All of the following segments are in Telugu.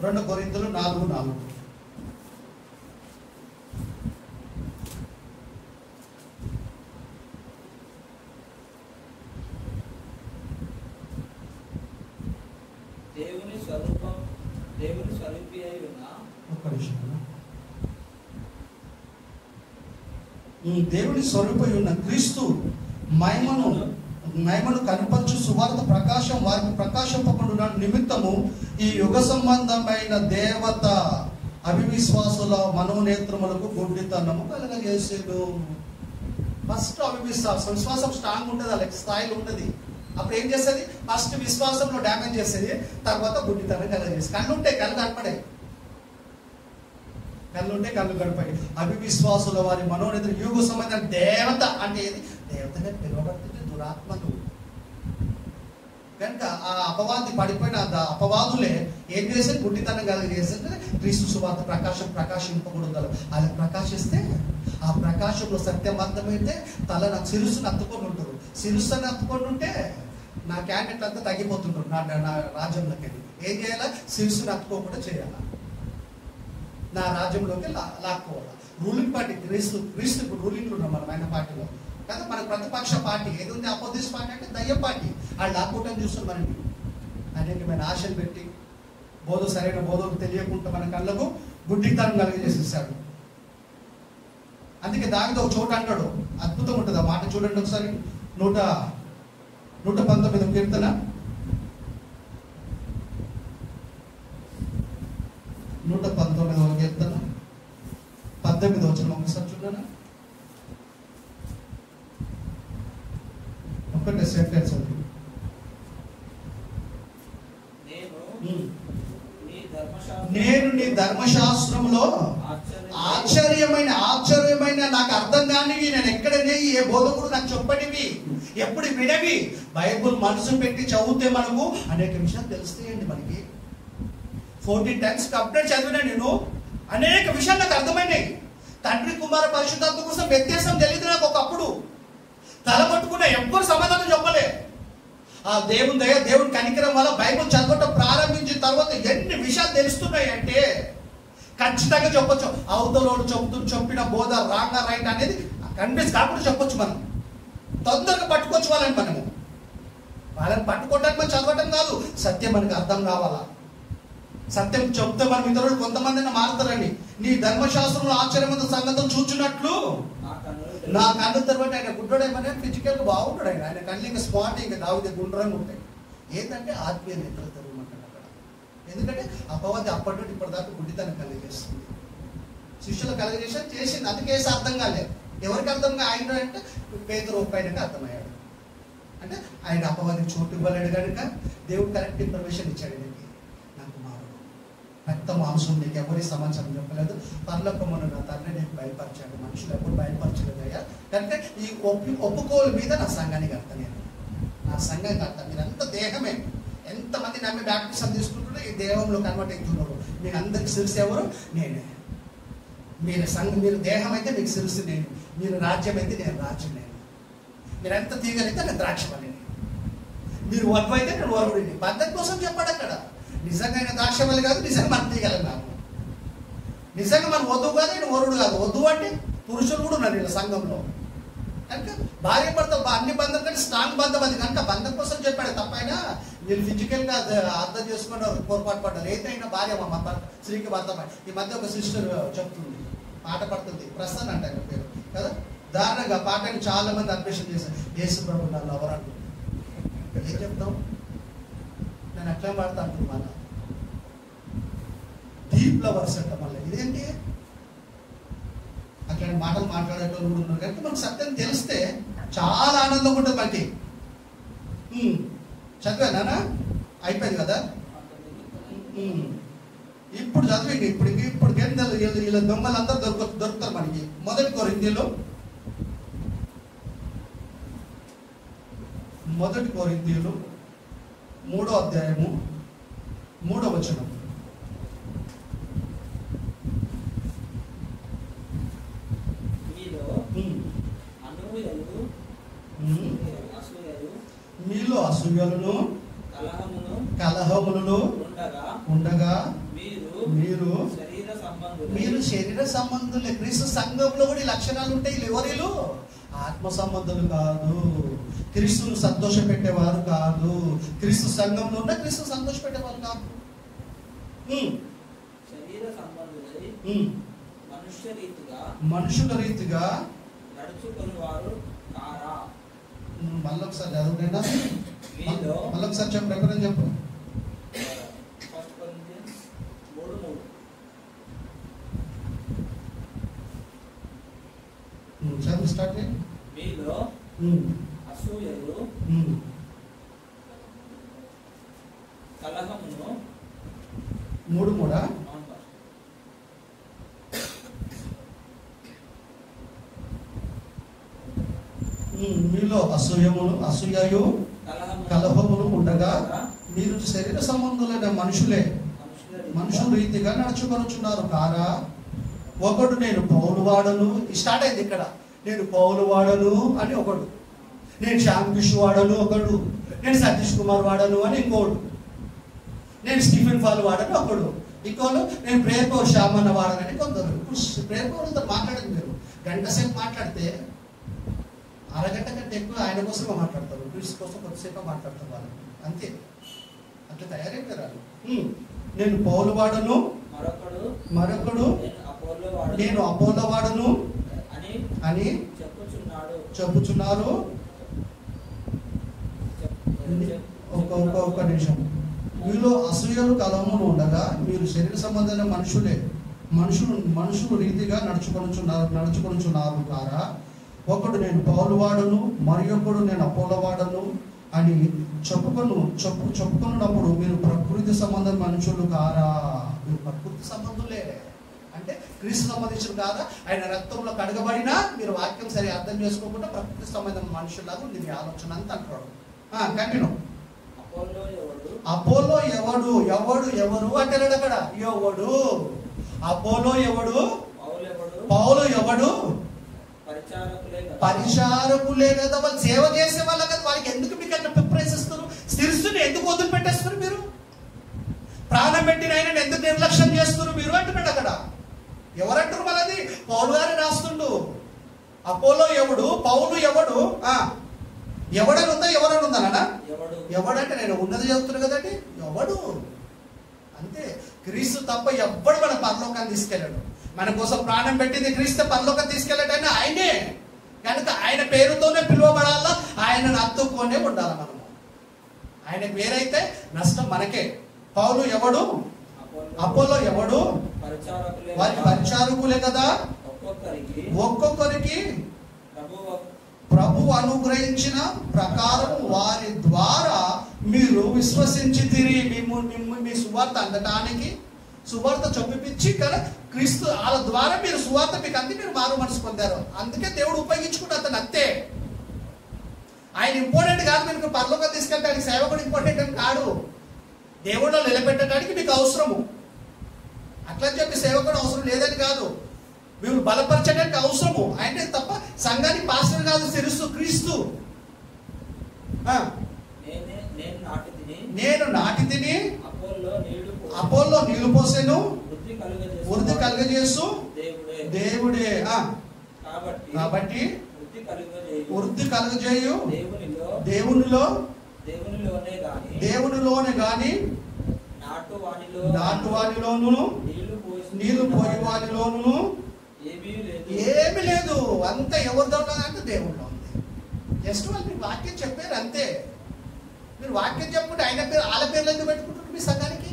2 కొరింథీయులు 4:4. దేవుని స్వరూపి అయి ఉన్న ఒక్క నిమిషం. దేవుని స్వరూపై ఉన్న క్రీస్తు మహిమను కనపరచు సువార్త ప్రకాశం వారికి ప్రకాశింపకుండా నిమిత్తము ఈ యుగ సంబంధమైన దేవత అవిశ్వాసుల మనోనేత్రములకు గుడ్డితనము కలగజేసేడు. ఫస్ట్ విశ్వాసం స్ట్రాంగ్ ఉంటుంది, వాళ్ళకి స్థాయిలో ఉంటుంది. అప్పుడు ఏం చేస్తుంది? ఫస్ట్ విశ్వాసంలో డ్యామేజ్ చేసేది, తర్వాత గుడ్డితనం కలగజేస్తుంది. కళ్ళు ఉంటే కళ్ళు కనపడే, కళ్ళు ఉంటే కళ్ళు కనపడి అవిశ్వాసుల వారి మనోనేత్ర యుగ సంబంధమైన దేవత అంటే ఏది? దేవతగా పిలువబడుతుంది దురాత్మలు. కనుక ఆ అపవాది పడిపోయిన అపవాదులే ఏం చేసి గుడ్డితనం కలిగజేస్తే క్రీస్తు సువార్త ప్రకాశింపకూడదు. అది ప్రకాశిస్తే ఆ ప్రకాశంలో సత్యం అర్థమైతే తల నాకు శిరస్సును అత్తుకొని ఉంటారు. శిరస్సుని అత్తుకొని ఉంటే నా క్యాండిడేట్ అంతా తగ్గిపోతుంటారు. నా రాజ్యంలోకి వెళ్ళి ఏం చేయాలా? శిరస్సుని అత్తుకోకుండా చేయాలా, నా రాజ్యంలోకి లాక్కోవాలా. రూలింగ్ పార్టీ క్రీస్తు రూలింగ్ ఉన్నాం మనం ఆయన పార్టీలో కదా. మన ప్రతిపక్ష పార్టీ ఏది ఉంది? అపోజిస్ పార్టీ అంటే దయ్యం పార్టీ. వాళ్ళు లాక్కోవటం చూస్తారు మనకి. అనేకమైన ఆశలు పెట్టి సరైన బోధకు తెలియకుండా మన కళ్ళకు గుడ్డితనం కలిగజేసేసాడు. అందుకే దానితో ఒక చోట అంటాడు, అద్భుతం ఉంటుంది ఆ మాట. చూడండి ఒకసారి 119 కీర్తన 119 కీర్తన 18 వచనం ఒకసారి చూడండి. ఒకటే సెంటెన్స్ అది. నేను నీ ధర్మశాస్త్రంలో ఆశ్చర్యమైన నాకు అర్థం కానివి, నేను ఎక్కడనే ఏ బోధకుడు నాకు చెప్పనివి, ఎప్పుడు వినవి బైబుల్ మనసు పెట్టి చదివితే మనకు అనేక విషయాలు తెలుస్తాయండి. మనకి 14 times కంప్లీట్ చదివినా నేను అనేక విషయాలు నాకు అర్థమైనాయి. తండ్రి కుమార పరిశుద్ధాత్మ కోసం వ్యత్యాసం తెలియదు నాకు. ఒకప్పుడు తలపట్టుకున్న ఎవ్వరు సమాధానం చెప్పలే. ఆ దేవుని దయ, దేవుని కనికరం వల్ల బైబుల్ చదవటం ప్రారంభించిన తర్వాత ఎన్ని విషయాలు తెలుస్తున్నాయి అంటే ఖచ్చితంగా చెప్పొచ్చు. అవతలోడు చెప్పిన బోధ రాంగ్ రైట్ అనేది కన్విన్స్ కాకుండా చెప్పొచ్చు. మనం తొందరగా పట్టుకోవచ్చు వాళ్ళని పట్టుకోవడానికి మనం చదవటం కాదు, సత్యం మనకు అర్థం కావాలా. సత్యం చెప్తే మనం ఇతరులు కొంతమందిని మారుతారండి. నీ ధర్మశాస్త్రంలో ఆశ్చర్యమైన సంగతులు చూచినట్లు నా కన్ను తర్వాత ఆయన గుడ్డోడేమనే ఫిజికల్ గా బాగుంటాడు. ఆయన కళ్ళు ఇంకా స్పాట్ ఇంకా దావిదే గుండ్రంగా ఉంటాయి. ఏంటంటే ఆత్మీయ నేతలు తెరవమంటాడు అక్కడ. ఎందుకంటే అపవాది అప్పటి నుండి ఇప్పటిదాకా గుడ్డితనం కలిగజేస్తుంది. శిష్యులు చేసింది. అందుకేసి అర్థం కాలేదు. ఎవరికి అర్థంగా ఆయన అంటే పేతురు ఒక్కైనా అర్థమయ్యాడు. అంటే ఆయన అపవాదికి చోటు ఇవ్వలేడు కనుక దేవుడు కరెక్ట్ ఇన్ఫర్మేషన్ ఇచ్చాడు. నాకు మారు రక్త మాంసం నీకు ఎవరి సమాచారం చెప్పలేదు, పరలోకమున నా తండ్రి నేను బయలుపరిచాడు, మనుషులు ఎవరు బయలుపరచలేదు అయ్యా. కనుక ఈ ఒప్పుకోలు మీద నా సంఘాన్ని కడతా, నేను నా సంఘం కడతా. మీరంతా దేహమే. ఎంతమంది నమ్మి బ్యాప్టిజం తీసుకుంటున్నా ఈ దేహంలో కన్వర్ట్ అవుతున్నారు. మీకు అందరికి శిరస్సు ఎవరు? నేనే. మీరు సంఘం, మీరు దేహం అయితే మీకు శిరస్సు నేను, మీరు రాజ్యం అయితే నేను రాజ్యం నేను, మీరెంత తీగలైతే నేను ద్రాక్షవల్లిని, మీరు వధువు అయితే నేను వరుడిని. పద్ధతి కోసం చెప్పాడు అక్కడ. నిజంగా ఆయన ద్రాక్షవల్లి కాదు, నిజంగా మనం తీగలం కాదు. నిజంగా మన వధువు కాదు, ఆయన వరుడు కాదు. వధువు అంటే పురుషులు కూడా ఉన్నారు వీళ్ళ సంఘంలో. కనుక భార్య భర్త అన్ని బంధం కంటే స్ట్రాంగ్ బంధం అది. కనుక బంధం కోసం చెప్పాడు తప్పైనా వీళ్ళు ఫిజికల్ గా అర్థం చేసుకున్నారు, పొరపాటు పడ్డారు. ఏదైనా భార్య మా భర్త స్త్రీకి భర్త. ఈ మధ్య ఒక సిస్టర్ చెప్తుంది, పాట పడుతుంది, ప్రసన్న అంటే ఆయన పేరు కదా. దారుణంగా పాటని చాలా మంది అన్వేషణ చేశారు. యేసు ప్రభు నన్ను ఎవరంటు ఏం చెప్తాం? నేను అట్లా పాడతా అంటుంది. మళ్ళా డీప్ లవర్స్ అంట. మళ్ళీ ఇదేంటి అట్లాంటి మాటలు మాట్లాడేటోళ్ళు కూడా ఉన్నారు. కనుక మనకు సత్యం తెలిస్తే చాలా ఆనందంగా ఉంటుంది మనకి. చదివానా? అయిపోయింది కదా. ఇప్పుడు చదివి ఇప్పుడు వీళ్ళ దొంగలందరూ దొరుకుతారు మనకి. మొదటి కొరింథీయులు 3వ అధ్యాయము 3వ వచనం. మీలో అసూయలను కలహములను ఉండగా మీరు శరీర సంబంధులు. మీరు శరీర సంబంధులే. క్రీస్తు సంఘంలో కూడా ఈ లక్షణాలు ఉంటాయి. వీళ్ళు ఎవరిలు? ఆత్మ సంబంధులు కాదు. క్రీస్తును సంతోష పెట్టేవారు కాదు. క్రీస్తు సంఘంలో ఉన్న క్రీస్తు సంతోష పెట్టేవారు కాదు. శరీర సంబంధులై మనుషుల రీతిగా నడుచుకుని వారు కారా. మళ్ళీ ఒకసారి చదువునైనా మళ్ళీ ఒకసారి చెప్పు. ఎప్పుడైనా చెప్పు. First Corinthians 3:3. చదువు స్టార్ట్ చేయి. మీలో అసూయలు, కలహమును 3:3 మీలో అసూయయు కలహములు ఉండగా మీరు శరీర సంబంధులైన మనుషుల రీతిగా నడుచుకొనుచున్నారు కారా. ఒకడు నేను పౌలు వాడను, స్టార్ట్ అయింది ఇక్కడ. నేను పౌలు వాడను అని ఒకడు, నేను శ్యామకిష్ వాడను ఒకడు, నేను సతీష్ కుమార్ వాడను అని ఇంకోడు, నేను స్టీఫెన్ ఫాల్ వాడను ఒకడు, ఇంకోడు నేను ప్రేయర్ పవర్ శ్యామన్న వాడనని కొందరు. ప్రేయర్ పవర్తో మాట్లాడదు. మీరు గంట సేపు మాట్లాడితే అరగంట కంటే ఎక్కువ ఆయన కోసమే మాట్లాడతారు. క్రీస్తు కోసం కొద్దిసేపు మాట్లాడతారు వాళ్ళు. అంతే, అట్లా తయారైపోయారు. నేను పౌలు వాడను, మరొకడు నేను అపోలో వాడను అని చెప్పుచున్నారు. ఒక్క నిమిషం. మీలో అసూయలు కలహములు ఉండగా మీరు శరీర సంబంధమైన మనుషులు రీతిగా నడుచుకొనుచున్నారు కారా. ఒకడు నేను పౌలు వాడను, మరి ఒకడు నేను అపోలో వాడను అని చెప్పుకున్నప్పుడు మీరు ప్రకృతి సంబంధం మనుషులు కారా. మీరు ప్రకృతి సంబంధులే అంటే క్రీస్తు సంబంధించిన కాదా. ఆయన రక్తంలో కడగబడినా మీరు వాక్యం సరి అర్థం చేసుకోకుండా ప్రకృతి సంబంధం మనుషులాగా ఉంది మీ ఆలోచన అంతా అంటాడు. కంటిన్యూ. అపోలో ఎవడు అంటాడు అక్కడ. ఎవడు అపోలో ఎవడు, పౌలు ఎవడు? పరిచారకులే కదా. వాళ్ళు సేవ చేసే వాళ్ళ కదా. వాళ్ళకి ఎందుకు మీకు అట్లా ప్రిఫరెన్స్ ఇస్తారు? శిరస్సుని ఎందుకు వదిలిపెట్టేస్తారు? మీరు ప్రాణం పెట్టిన ఆయన ఎందుకు నిర్లక్ష్యం చేస్తున్నారు మీరు అంటున్నాడు అక్కడ. ఎవరంటారు మనది? పౌలు గారే రాస్తుండు. అపోలో ఎవడు, పౌలు ఎవడు, ఎవడని ఉందా ఎవరని ఉందా? ఎవడంటే నేను ఉన్నది చెప్తున్నా కదండి. ఎవడు అంతే. క్రీస్తు తప్ప ఎవ్వడు మన పరలోకాన్ని తీసుకెళ్ళాడు. మన కోసం ప్రాణం పెట్టింది క్రీస్తు. పరలోకం తీసుకెళ్ళాడని ఆయనే కనుక ఆయన పేరుతోనే పిలువబడాలా. ఆయనను అత్తుకొనే ఉండాలి మనము. ఆయన పేరైతే నష్టం మనకే. పౌలు ఎవడు, అపోలో ఎవడు? వారి పరిచారకులే కదా. ఒక్కొక్కరికి ప్రభు అనుగ్రహించిన ప్రకారం వారి ద్వారా మీరు విశ్వసించి తిరిగి మీ సువార్త అందటానికి సువార్త చొప్పించి కదా. క్రీస్తు వాళ్ళ ద్వారా మీరు సువార్త మీకు అంది, మీరు మారు మనసు పొందారు. అందుకే దేవుడు ఉపయోగించుకుంటే అతను అంతే. ఆయన ఇంపార్టెంట్ కాదు. మీకు పరలోకం తీసుకెళ్ళడానికి సేవకుడు ఇంపార్టెంట్ అని కాదు. దేవుడిలో నిలబెట్టడానికి మీకు అవసరము. అట్లా చెప్పి సేవకుడు అవసరం లేదని కాదు. మీరు బలపరచడానికి అవసరము ఆయన తప్ప. సంఘానికి పాస్టర్ కాదు, శిరస్సు క్రీస్తు. నేను నాటి తిని అపోల్లో నీళ్లు పోసాను, వృద్ధి కలుగజేసు దేవుడే. కాబట్టి వృద్ధి కలుగజేయు దేవునిలోనే గాని నాటు వారిలోను నీళ్లు పోయి వారిలోను ఏమి లేదు. అంతా ఎవరిదో అంటే దేవుడిలో ఉంది. జస్ట్ వాళ్ళు మీరు వాక్యం చెప్పారు అంతే. మీరు వాక్యం చెప్పుకుంటే ఆయన పేరు వాళ్ళ పేర్లు ఎందుకు పెట్టుకుంటారు మీ సంఘానికి?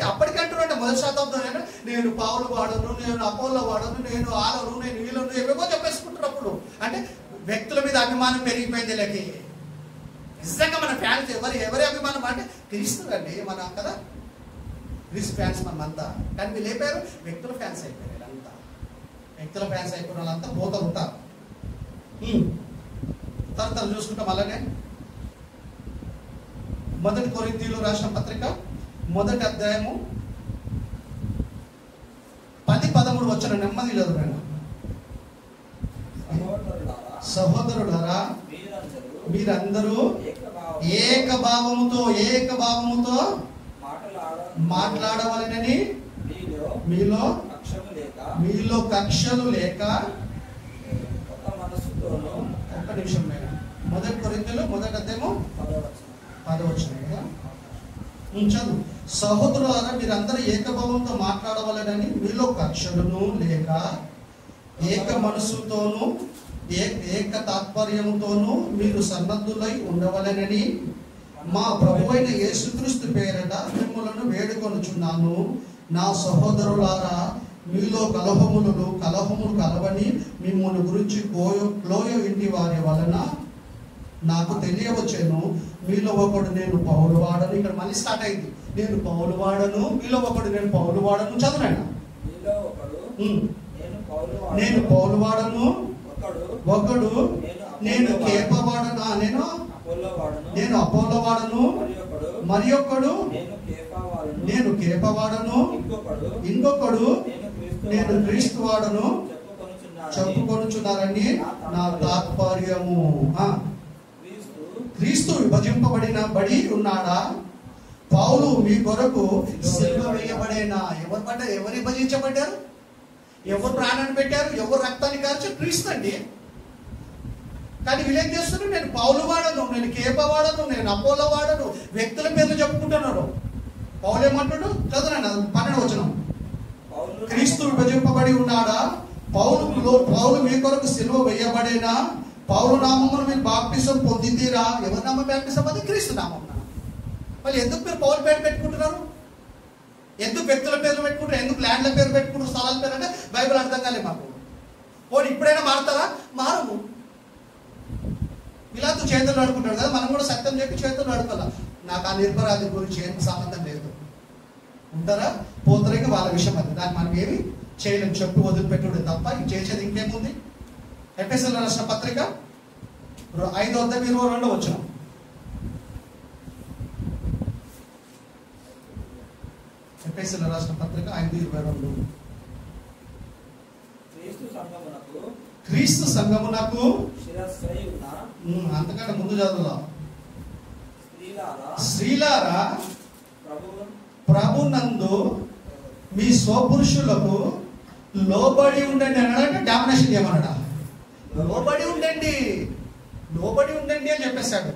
అప్పటికి అంటున్నాడు మొదటి శతాబ్దం. నేను పౌలు వాడను, నేను అపోలో వాడను, నేను ఆలను, నేను వీళ్ళను ఏమేమో చెప్పేసుకుంటారు. అప్పుడు అంటే వ్యక్తుల మీద అభిమానం పెరిగిపోయింది. లేకి నిజంగా మన ఫ్యాన్స్ ఎవరి అభిమానం అంటే క్రీస్తులండి మన కదా. క్రీస్తు ఫ్యాన్స్ మనమంతా. కానీ వీళ్ళు అయిపోయారు వ్యక్తుల ఫ్యాన్స్ అయిపోయారు. వీళ్ళంతా వ్యక్తుల ఫ్యాన్స్ అయిపోయిన వాళ్ళంతా పోతలు ఉంటారు. తర్వాత చూసుకుంటాం. అలానే మొదటి కొరింథీయులు రాసిన పత్రిక 1వ అధ్యాయము 10-13 వచ్చిన నెమ్మది చదువుతాను. సహోదరులారా మీరందరూ ఏకభావముతో మాట్లాడవలెనని మీలో మీలో కక్షలు లేక ఒక మనస్సుతోనూ. ఒక్క నిమిషం మేడం. 1 కొరింథీయులు 1వ అధ్యాయం 10వ వచనం కదా. చదువు. సహోదరులారా, మీరందరూ ఏకభావంతో మాట్లాడవలెనని మీలో కక్షలను లేక ఏక మనసుతోనూ ఏక తాత్పర్యముతోనూ మీరు సన్నద్ధులై ఉండవలెనని మా ప్రభువైన యేసుక్రీస్తు పేరట మిమ్మలను వేడుకొనుచున్నాను. నా సహోదరులారా, మీలో కలహములు కలవని మిమ్మల్ని గురించి లోయ ఇంటి వారి వలన నాకు తెలియవచ్చాను. మీలో ఒకడు నేను పౌలు వాడను. ఇక్కడ మళ్ళీ స్టార్ట్ అయింది. నేను పౌలు వాడను, మీలో ఒకడు నేను పౌలు వాడను. చదువునైనా నేను పౌలు వాడను, ఒకడు నేను కేప వాడను, నేను అపోలో వాడను, మరి ఒకడు నేను కేప వాడను, ఇంకొకడు నేను క్రీస్తు వాడను చెప్పుకొనుచున్నారని నా తాత్పర్యము. క్రీస్తు బడి ఉన్నాడా? పౌలు మీ కొరకు సిలువ వేయబడేనా? ఎవరు విభజించబడ్డారు? ఎవరు ప్రాణాన్ని పెట్టారు? ఎవరు రక్తాన్ని కార్చారు? క్రీస్తు అండి. కానీ వీళ్ళేం చేస్తున్నారు? నేను పౌలు వాడను, నేను కేప వాడను, నేను అపోలో వాడను, వ్యక్తుల పేర్లు చెప్పుకుంటున్నారు. పౌలు ఏమంటాడు? చదువునండి 12వ వచనం. క్రీస్తు విభజింపబడి ఉన్నాడా? పౌలు మీ కొరకు సిలువ వేయబడేనా? పౌలు నామమును మీరు బాప్టిజం పొందితీరా? ఎవరి నామం బాప్టిజం? అది క్రీస్తు నామం. మళ్ళీ ఎందుకు మీరు పౌలు పేరు పెట్టుకుంటున్నారు? ఎందుకు వ్యక్తుల పేర్లు పెట్టుకుంటారు? ఎందుకు ల్యాండ్ల పేరు పెట్టుకుంటారు? స్థలాల పేరు అంటే బైబిల్ అర్థం కాలే మాకు. పోనీ ఇప్పుడైనా మారుతారా? మారము. ఇలా చేతులు ఆడుకుంటాడు కదా, మనం కూడా సత్యం చెప్పి చేతులు ఆడుకోవాలా. నాకు ఆ నిర్భరాధి గురించి ఏం సంబంధం లేదు. ఉంటారా? పోతరేగా వాళ్ళ విషయం అది. దాన్ని మనం ఏమి చేయలేము. చెప్పి వదిలిపెట్టుడు తప్ప ఇది చేసేది ఇంకేముంది? ఎఫెసీయులకు రాసిన పత్రిక 5:22 వచనం. ఎఫెసీయులకు రాసిన పత్రిక 5:22. క్రీస్తు సంఘమునకు అంతకంటే ముందు చదువులా. స్త్రీలారా, ప్రభునందు మీ స్వపురుషులకు లోబడి ఉండండి అన్నాడంటే డామినేషన్ చేయమన్నాడా? లోబడి ఉండండి అని చెప్పేశాడు.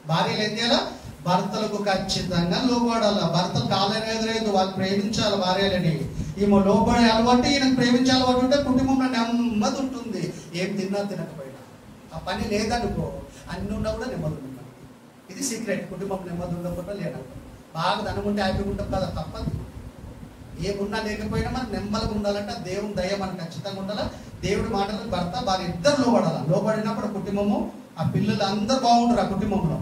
భార్యలు ఏం చేయాలా? భర్తలకు ఖచ్చితంగా లోబడాలా. భర్తలు కాలేదు, వాళ్ళు ప్రేమించాలి భార్యలని. ఈమె లోబడే అలవాటు, ఈయనకు ప్రేమించే అలవాటు ఉంటే కుటుంబంలో నెమ్మది ఉంటుంది. ఏం తిన్నా తినకపోయినా. ఆ పని లేదనుకో, అన్ని ఉన్నా కూడా నెమ్మది ఉంటుంది. ఇది సీక్రెట్. కుటుంబం నెమ్మది ఉండకుండా లేదనుకో. బాగా ధనం ఉంటే హ్యాపీగా ఉంటాం కదా, తప్పదు. ఏమున్నా లేకపోయినా మనం నెమ్మదిగా ఉండాలంటే దేవుని దయ మనకు ఖచ్చితంగా ఉండాలా. దేవుడి మాటలకు భర్త భార్య ఇద్దరు లోబడాలా. లోబడినప్పుడు కుటుంబము, ఆ పిల్లలు అందరూ బాగుంటారు ఆ కుటుంబంలో.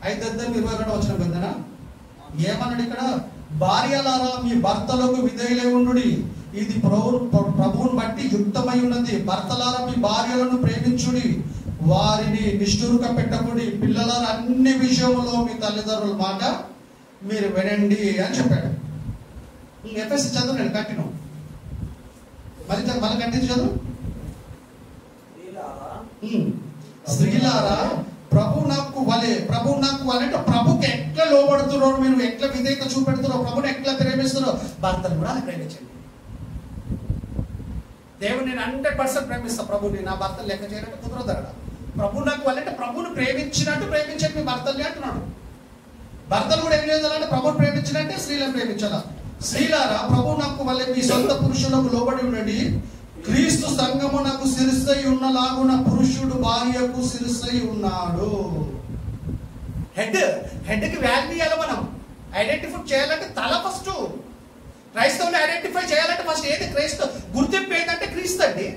5:22 వచనం కదా ఏమన్నాడు ఇక్కడ? భార్యలారా, మీ భర్తలకు విధేయులై ఉండుడి, ఇది ప్రభువుని బట్టి యుక్తమై ఉన్నది. భర్తలారా, మీ భార్యలను ప్రేమించుడి, వారిని నిష్ఠూరక పెట్టకుడి. పిల్లలారా, అన్ని విషయంలో మీ తల్లిదండ్రుల మాట మీరు వినండి అని చెప్పాడు. ఎఫ్ఎస్సి చదువు, నేను కంటిన్యూ మళ్ళీ కంటిన్యూ చదువు. స్త్రీలారా, ప్రభు నాకు వలే అంటే ప్రభుకి ఎట్లా లోబడుతున్నారో, మీరు ఎట్లా విధేయత చూపెడుతున్నారో, ప్రభుని ఎట్లా ప్రేమిస్తున్నారో భర్తను కూడా అలా ప్రేమించండి. దేవుడు నేను 100% ప్రేమిస్తా ప్రభుని, నా భర్తను లెక్క చేయనట్టు కుదరదట. ప్రభు నాకు వాళ్ళంటే ప్రభుని ప్రేమించినట్టు ప్రేమించండి మీ భర్తల్ని అంటున్నాడు. భర్తలు కూడా ఏం చేయాలంటే ప్రభుని ప్రేమించినట్టే స్త్రీలను ప్రేమించాలా. స్త్రీలారా, ప్రభు నాకు వల్లే మీ సొంత పురుషులకు లోబడి ఉండండి. క్రీస్తు సంఘమునకు శిరస్సై ఉన్నలాగున పురుషుడు భార్యకు శిరస్సై ఉన్నాడు. హెడ్కి వాల్యూ ఇవ్వాలి. మనం ఐడెంటిఫై చేయాలంటే తల ఫస్ట్. క్రైస్తవుని ఐడెంటిఫై చేయాలంటే ఫస్ట్ ఏది? క్రైస్తవ గుర్తింపు ఏంటంటే క్రీస్తు అండి.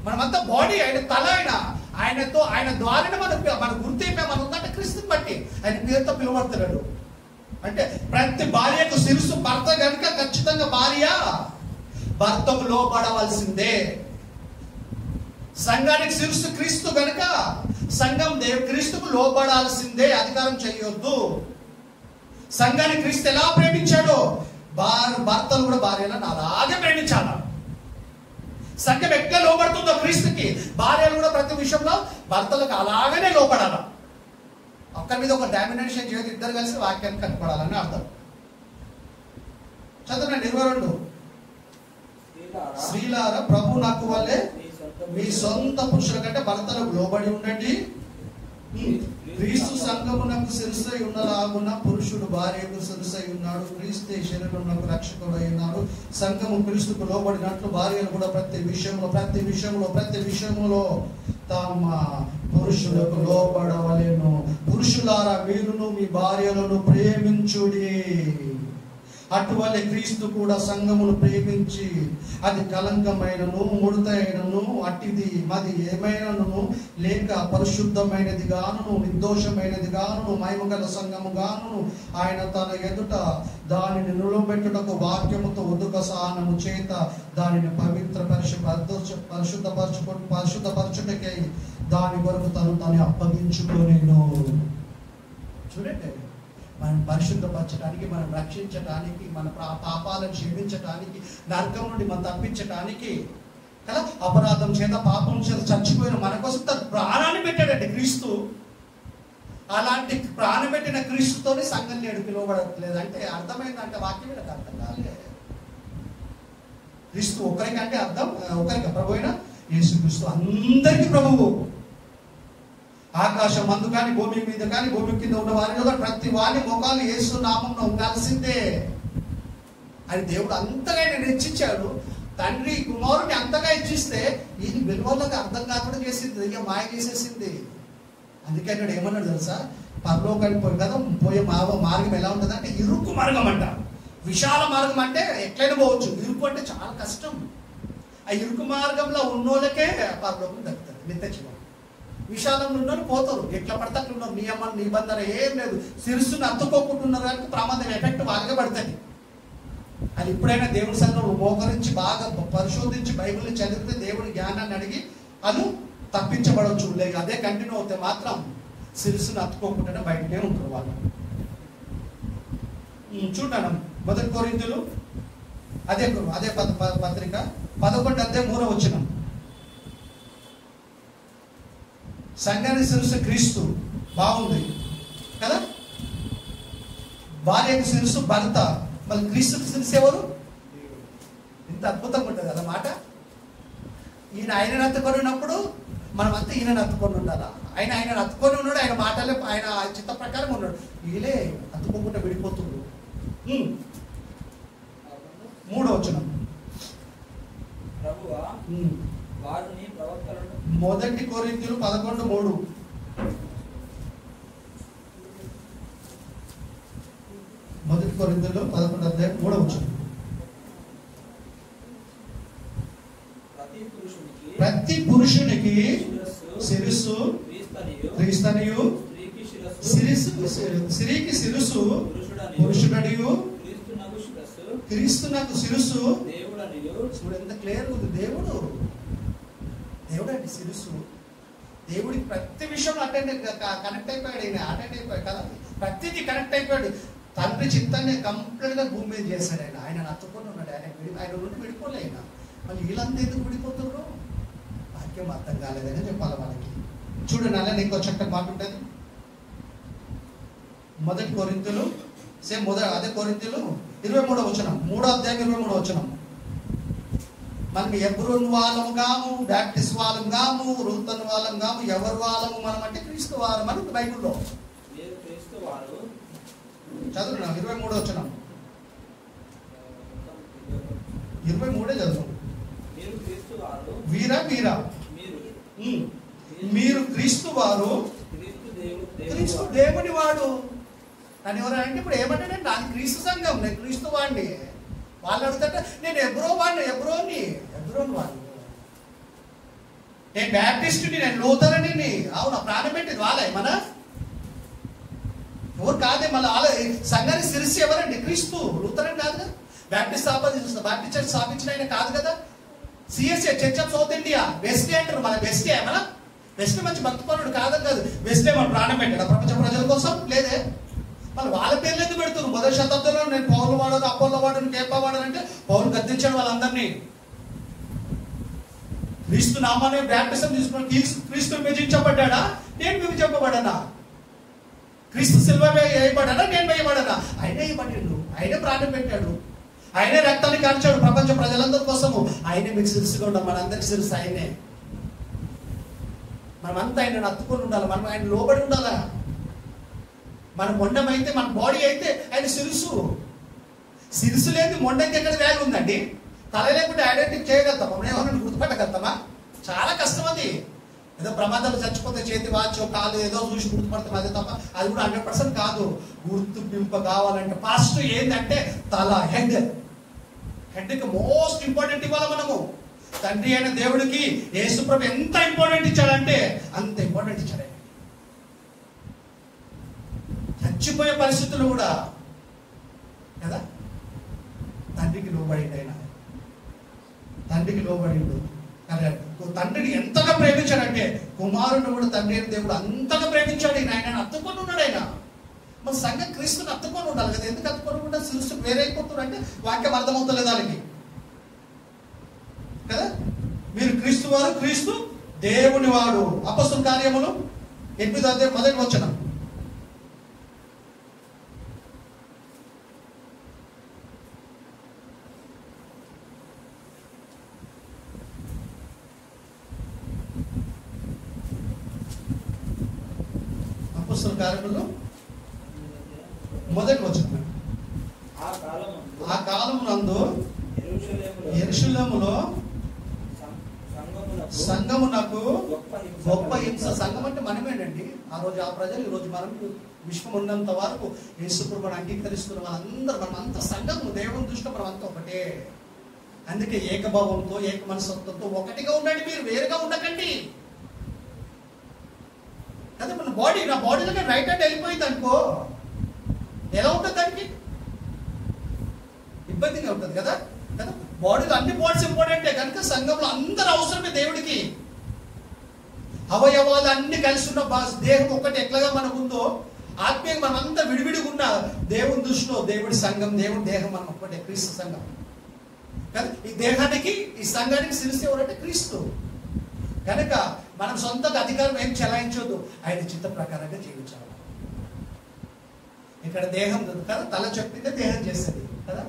మనమంతా బాడీ, ఆయన తల, ఆయనతో ఆయన ద్వారానే మన గుర్తింపు ఏమైనా ఉందంటే క్రీస్తుని బట్టి ఆయన పేరుతో పిలువడుతున్నాడు. అంటే ప్రతి భార్యకు శిరస్సు భర్త కనుక ఖచ్చితంగా భార్య భర్తకు లోబడవలసిందే. సంఘానికి శిరస్సు క్రీస్తు కనుక సంఘం క్రీస్తుకు లోబడాల్సిందే, అధికారం చేయొద్దు. సంఘాన్ని క్రీస్తు ఎలా ప్రేమించాడో భర్తలు కూడా భార్యలను అలాగే ప్రేమించాల. సంఘం ఎట్లా లోబడుతుందో క్రీస్తుకి, భార్యలు కూడా ప్రతి విషయంలో భర్తలకు అలాగనే లోబడాల. ఒకరి మీద ఒక డామినేషన్ చేయదు, ఇద్దరు కలిసి వాక్యాన్ని కనపడాలని అర్థం. చదవండి 22. స్త్రీలారా ప్రభు నాకు వల్లే మీ సొంత పురుషుల కంటే భర్తలకు లోబడి ఉండండి. క్రీస్తు సంఘమునకు శిరస్సై ఉన్నలాగున పురుషుడు భార్యకు శిరస్సై ఉన్నాడు. క్రీస్తే శరీరమునకు రక్షకుడు అయినాడు. సంఘము క్రీస్తుకు లోబడినట్లు భార్యలు కూడా ప్రతి విషయములో తమ పురుషులకు లోబడవలెను. పురుషులారా మీరును మీ భార్యలను ప్రేమించుడి. అటువలే క్రీస్తు కూడా సంఘమును ప్రేమించి అది కలంకమైనను ముడతైనను అట్టిది మది ఏమైనను లేక పరిశుద్ధమైనది గాను నిర్దోషమైనది గాను మహిమగల సంఘము గాను ఆయన తన ఎదుట దానిని నిలబెట్టుటకు వాక్యముతో ఉదుక సహనము చేత దానిని పరిశుద్ధపరచుటకై దాని వరకు తను అప్పగించుకొనెను. చూడండి, మనం పరిశుద్ధపరచడానికి, మనం రక్షించడానికి, మన పాపాలను క్షమించడానికి, నరకం నుండి మనం తప్పించడానికి కదా, అపరాధం చేత పాపం చేత చచ్చిపోయిన మన కోసం తన ప్రాణాన్ని పెట్టాడండి క్రీస్తు. అలాంటి ప్రాణం పెట్టిన క్రీస్తుతోనే సంఘం నేడు పిలువబడట్లేదు అంటే అర్థమైందంటే వాక్యం వీళ్ళకి అర్థం కాలే. క్రీస్తు ఒకరికంటే అర్థం ఒకరికి ప్రభు అయిన యేసుక్రీస్తు అందరికీ ప్రభువు. ఆకాశం మందు కానీ భూమి మీద కానీ భూమి కింద ఉన్న వారిలో కానీ ప్రతి వారి ముఖాలు యేసు నామంలో ఉండాల్సిందే అని దేవుడు అంతగా ఆయన హెచ్చించాడు. తండ్రి కుమారుని అంతగా ఇచ్చిస్తే ఇది విలువలకు అర్థం కాకుండా చేసింది, ఇక మాయ చేసేసింది. అందుకే అన్నాడు, ఏమన్నాడు తెలుసా, పరలోకానికి పోయి కదా పోయే మార్గం ఎలా ఉంటుంది అంటే ఇరుకు మార్గం అంట. విశాల మార్గం అంటే ఎట్లయినా పోవచ్చు, ఇరుకు అంటే చాలా కష్టం. ఆ ఇరుకు మార్గంలో ఉన్నోళ్ళకే పరలోకం దక్కుతుంది, నిత్య జీవం. విశాలంలో ఉన్నోళ్ళు పోతారు, ఎట్లా పడితే అట్లా ఉన్నారు, నియమాలు నిబంధన ఏం లేదు, శిరస్సును అత్తుకోకుంటున్నారు కనుక ప్రమాదం ఎఫెక్ట్ వాళ్ళకే పడుతుంది. అది ఎప్పుడైనా దేవుడి సంఘంలో మోకరించి బాగా పరిశోధించి బైబిల్ని చదివితే దేవుడి జ్ఞానాన్ని అడిగి అది తప్పించబడవచ్చు. లేదు అదే కంటిన్యూ అవుతే మాత్రం శిరస్సును అత్తుకోకుండానే బయటనే ఉంటారు వాళ్ళు. చూడండి 1 కొరింథీయులు అదే పత్రిక 11:3 సంఘానికి శిరస్సు క్రీస్తు. బాగుంది కదా. భార్యకు శిరస్సు భర్త, మళ్ళీ క్రీస్తుకి శిరస్సు ఎవరు? ఇంత అద్భుతంగా ఉంటుంది కదా మాట. ఆయనను అత్తుకొని ఉన్నప్పుడు మనం అంతా ఈయనను అత్తుకొని ఉండాలా. ఆయనను అత్తుకొని ఉన్నాడు, ఆయన మాటలే ఆయన చిత్త ప్రకారం ఉన్నాడు. వీళ్ళే అత్తుకోకుండా విడిపోతుండ్రు. 3వ ప్రభువా వారిని ప్రవక్తలను 1 కొరింథీయులు 11:3 1 కొరింథీయులు 11:3 ప్రతి పురుషునికి శిరస్సు క్రీస్తనియు, స్త్రీకి శిరస్సు పురుషుడనియు, క్రీస్తునకు శిరస్సు దేవుడనియు. చూడు ఎంత క్లియర్ ఉంది. దేవుడు అండి శిరస్సు. దేవుడికి ప్రతి విషయంలో కనెక్ట్ అయిపోయాడు. ఆయన అటెండ్ అయిపోయాడు కదా, ప్రతిదీ కనెక్ట్ అయిపోయాడు. తండ్రి చిత్తాన్ని కంప్లీట్ గా భూమి మీద చేశాడు. ఆయన నచ్చుకొని ఉన్నాడు. ఆయన నుండి విడిపోలే. ఆయన మళ్ళీ వీళ్ళంతా ఎందుకు విడిపోతున్నారు? వాక్యం అర్థం కాలేదని చెప్పాలి వాళ్ళకి. చూడండి, అలా ఇంకో చక్కటి మాట ఉంటుంది. 1 కొరింథీయులు సేమ్ అదే కొరింథీయులు 23వ 3వ అధ్యాయం 23వ మనకి ఎబ్రోన్ వాళ్ళం కాము, బ్యాప్టిస్ట్ వాళ్ళం కాము, రూతన్ వాళ్ళం కాము, ఎవరి వాళ్ళము మనం అంటే క్రీస్తు వారం అని బైబిల్లో చదువు. 23వ 23 చదువు. వీరా మీరు క్రీస్తు వారు, క్రీస్తు దేవుని వాడు అని ఎవరంటే ఇప్పుడు ఏమంటే నాది క్రీస్తు సంఘం, నేను క్రీస్తు వాడిని. వాళ్ళు అడుగుతుంటే నేను ఎబ్రోన్ వాడిని. నేను బ్యాప్టిస్టుని, నేను లూథరన్ని. అవునా, ప్రాణం పెట్టింది వాళ్ళే మన ఎవరు కాదే. మళ్ళీ వాళ్ళ సంఘానికి శిరస్సు ఎవరండి? క్రీస్తు. లూథరన్ కాదు కదా. బ్యాప్టిస్ట్ చర్చ్ స్థాపించిన ఆయన కాదు కదా. CSA church of South India వెస్టే అంటారు. మన వెస్టే మన వెస్ట్ మంచి భక్తిపరుడు కాదని కాదు. వెస్టే మన ప్రాణం పెట్టాడు ప్రపంచ ప్రజల కోసం లేదే. మళ్ళీ వాళ్ళ పేర్లు ఎందుకు పెడుతున్నారు? 1వ శతాబ్దంలో నేను పౌలు వాడను, అపోలో వాడను, కేపా వాడను అంటే పౌలు గద్దించాడు వాళ్ళందరినీ. క్రీస్తు నామాన్ని బ్యాప్టిజం తీసుకుని క్రీస్తు విభజించబడ్డా, నేను విభజించబడ్డానా? క్రీస్తు సిలువ వేయబడ్డా, నేను వేయబడ్డా? ఆయనే వేయబడిండు, ఆయనే ప్రాణం పెట్టాడు, ఆయనే రక్తాన్ని కార్చాడు ప్రపంచ ప్రజలందరి కోసము. ఆయనే మీకు శిరస్సుగా ఉండాలి, మనందరికి శిరస్సు ఆయనే. మనమంతా ఆయన అత్తుకొని ఉండాలి, మనం ఆయన లోబడి ఉండాలా. మన మొండం అయితే, మన బాడీ అయితే ఆయన శిరస్సు లేదు మొండంకి ఎక్కడ వ్యాల్యూ ఉందండి? తల లేకుంటే ఐడెంటిఫై చేయగలుగుతాం, మనం ఏమన్నా గుర్తుపట్టగలుగుతామా? చాలా కష్టం అది. ఏదో ప్రమాదాలు చచ్చిపోతే చేతి వాచో కాలు ఏదో చూసి గుర్తుపడతాం, అదే తప్ప అది కూడా 100% కాదు. గుర్తుపింప కావాలంటే ఫస్ట్ ఏంటంటే తల, హెడ్కి మోస్ట్ ఇంపార్టెంట్ ఇవ్వాలి మనము. తండ్రి అయిన దేవుడికి యేసుప్రభు ఎంత ఇంపార్టెంట్ ఇచ్చాడంటే అంత ఇంపార్టెంట్ ఇచ్చాడు. చచ్చిపోయే పరిస్థితులు కూడా కదా తండ్రికి లోబడిండు. ఆయన తండ్రికి లోబడిండు. తండ్రిని ఎంతగా ప్రేమించాడంటే కుమారుడు కూడా తండ్రి అయిన దేవుడు అంతగా ప్రేమించాడు. ఆయన అత్తుకొని ఉన్నాడు. ఆయన మన సంఘం క్రీస్తుని అత్తుకొని ఉండాలి కదా. ఎందుకు అత్తుకొని ఉండాలి? శిరస్సు వేరైపోతున్నాడు అంటే వాక్యం అర్థమవుతలేదు దానికి కదా. మీరు క్రీస్తు వారు, క్రీస్తు దేవుని వాడు. అపొస్తలుల కార్యములు 8వ అధ్యాయం 1వ వచనం. అపొస్తలుల కార్యములు 1వ వచనం. ఆ కాలమునందు యెరూషలేములో సంఘమునకు గొప్ప హింస. సంఘం అంటే మనమేనండి. ఆ రోజు ఆ ప్రజలు, ఈ రోజు మనం, విశ్వం ఉన్నంత వరకు యేసుప్రభువుని అంగీకరిస్తున్న వాళ్ళందరూ, మనం అంత సంఘము దేవుని దృష్టిలో మనం అంతా ఒకటే. అందుకే ఏకభావంతో, ఏక మనస్తత్వంతో ఒకటిగా ఉండండి, మీరు వేరుగా ఉండకండి కదా. మన బాడీ, నా బాడీలో రైట్ హ్యాండ్ వెళ్ళిపోయింది అనుకో, ఎలా ఉంటుంది? దానికి ఇబ్బందిగా ఉంటుంది కదా. బాడీలో అన్ని పార్ట్స్ ఇంపార్టెంటే కనుక సంఘంలో అందరూ అవసరమే దేవుడికి. అవయవాలు అన్ని కలిసి ఉన్న దేహం ఒక్కటి ఎట్లాగా మనకు ఉందో, ఆత్మీయంగా మనం అంతా విడివిడిగా ఉన్న దేవుని దృష్టిలో దేవుడి సంఘం, దేవుడి దేహం మనం ఒక్కటే, క్రీస్తు సంఘం కదా. ఈ దేహానికి, ఈ సంఘానికి శిరస్సు ఎవరంటే క్రీస్తు. కనుక మనం సొంతంగా అధికారం ఏం చెలాయించొద్దు, ఆయన చిత్త ప్రకారంగా జీవించాలి. ఇక్కడ దేహం కదా, తల చెప్పిందే దేహం చేస్తుంది కదా.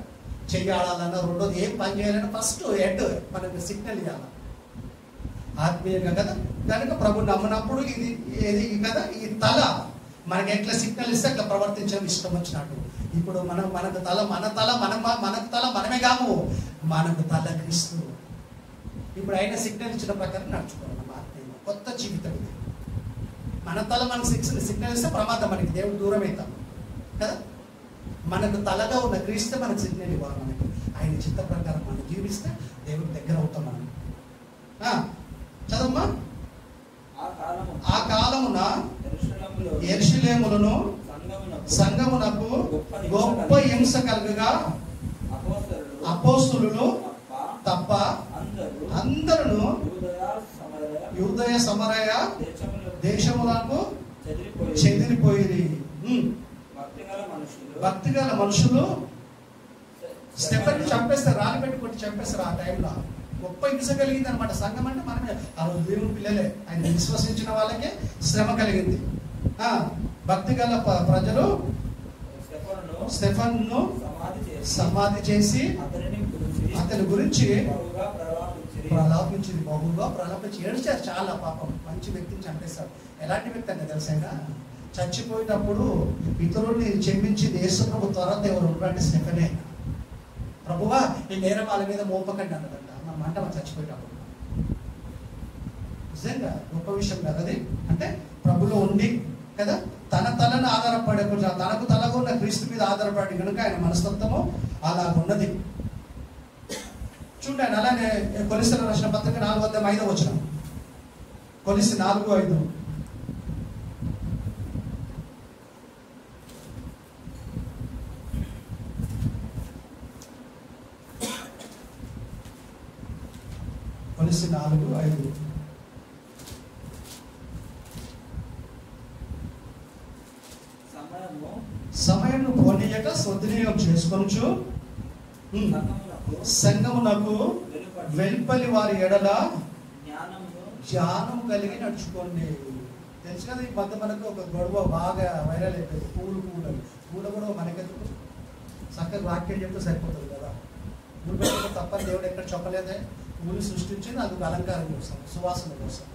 చెయ్యాలన్నా, రెండోది ఏం పని చేయాలన్నా ఫస్ట్ హెడ్ మనకు సిగ్నల్ ఇవ్వాలి ఆత్మీయంగా కదా. కనుక ప్రభు నమ్మినప్పుడు ఇది కదా, ఈ తల మనకి ఎట్లా సిగ్నల్ ఇస్తే అట్లా ప్రవర్తించడం ఇష్టం వచ్చినట్టు. ఇప్పుడు మనకు తల మనకు తల మనమే కాము, మనకు తల క్రీస్తు. ఇప్పుడు ఆయన సిగ్నల్ ఇచ్చిన ప్రకారం నడుచుకోవాలి. మన ఆత్మీయంగా కొత్త జీవితం ఇది. మన తల మనకు సిగ్నల్ ఇస్తే ప్రమాదం, మనకి దేవుడు దూరం అవుతాం కదా. మనకు తలగా ఉన్న క్రీస్తు మనకు సిగ్నల్ ఇవ్వాలి. మనకి ఆయన చిత్త ప్రకారం మనం జీవిస్తే దేవుడి దగ్గర అవుతాం మనం. చదవమ్మా. ఆ కాలమున యెరూషలేములో సంఘమునకు గొప్ప హింస కలుగగా అపోస్తలులు తప్ప అందరూ యూదయ సమరయ దేశములకు చెదిరిపోయి, భక్తిగల మనుషులు స్టెఫెన్ చంపేస్తారు, రాలి పెట్టి కొట్టి చంపేస్తారు. ఆ టైంలో గొప్ప హింస కలిగింది అనమాట. సంఘం అంటే మనమే, ఆ రోజు దేవుని పిల్లలే, ఆయన విశ్వసించిన వాళ్ళకే శ్రమ కలిగింది. భక్తిగల ప్రజలు స్టెఫెన్ను సమాధి చేసి అతని గురించి బహుగా ప్రలాపించి ఏడ్చారు. చాలా పాపం, మంచి వ్యక్తిని చంపేశారు. ఎలాంటి వ్యక్తి అంటే తెలుసా, చచ్చిపోయేటప్పుడు ఇతరుల్ని క్షమించింది యేసుప్రభు త్వరత ఎవరు ఉంటారంటే స్టెఫెనే. ప్రభువా ఈ నేరం వాళ్ళ మీద మోపకండి అన్నదంట మన మాట. మనం చచ్చిపోయేటప్పుడు నిజంగా గొప్ప విషయం కదా అది. అంటే ప్రభులో ఉండి కదా, తన తలను ఆధారపడకుండా తనకు తలగా ఉన్న క్రీస్తు మీద ఆధారపడి కనుక ఆయన మనస్తత్వము అలా ఉన్నది. చూడండి. అలానే కొలస్సీలకు రాసిన పత్రిక 4:5 వచనం. కొలస్సీ 4:5. కొలస్సీ 4:5. సమయము పోనీయక సద్వినియోగం చేసుకొనుచు సంఘమునకు వెలుపలి వారి ఎడల జ్ఞానం కలిగి నడుచుకోండి. తెలుసు కదా, ఈ మధ్య మనకు ఒక గొడవ బాగా వైరల్ అయిపోయింది, పూలు కూడా మనకెందుకు, చక్కగా వాక్యం చెప్తే సరిపోతుంది కదా. పూలు పెట్టడం తప్పని దేవుడు ఎక్కడ చెప్పలేదే. పూలు సృష్టించింది అందుకు అలంకారం కోసం, సువాసన కోసం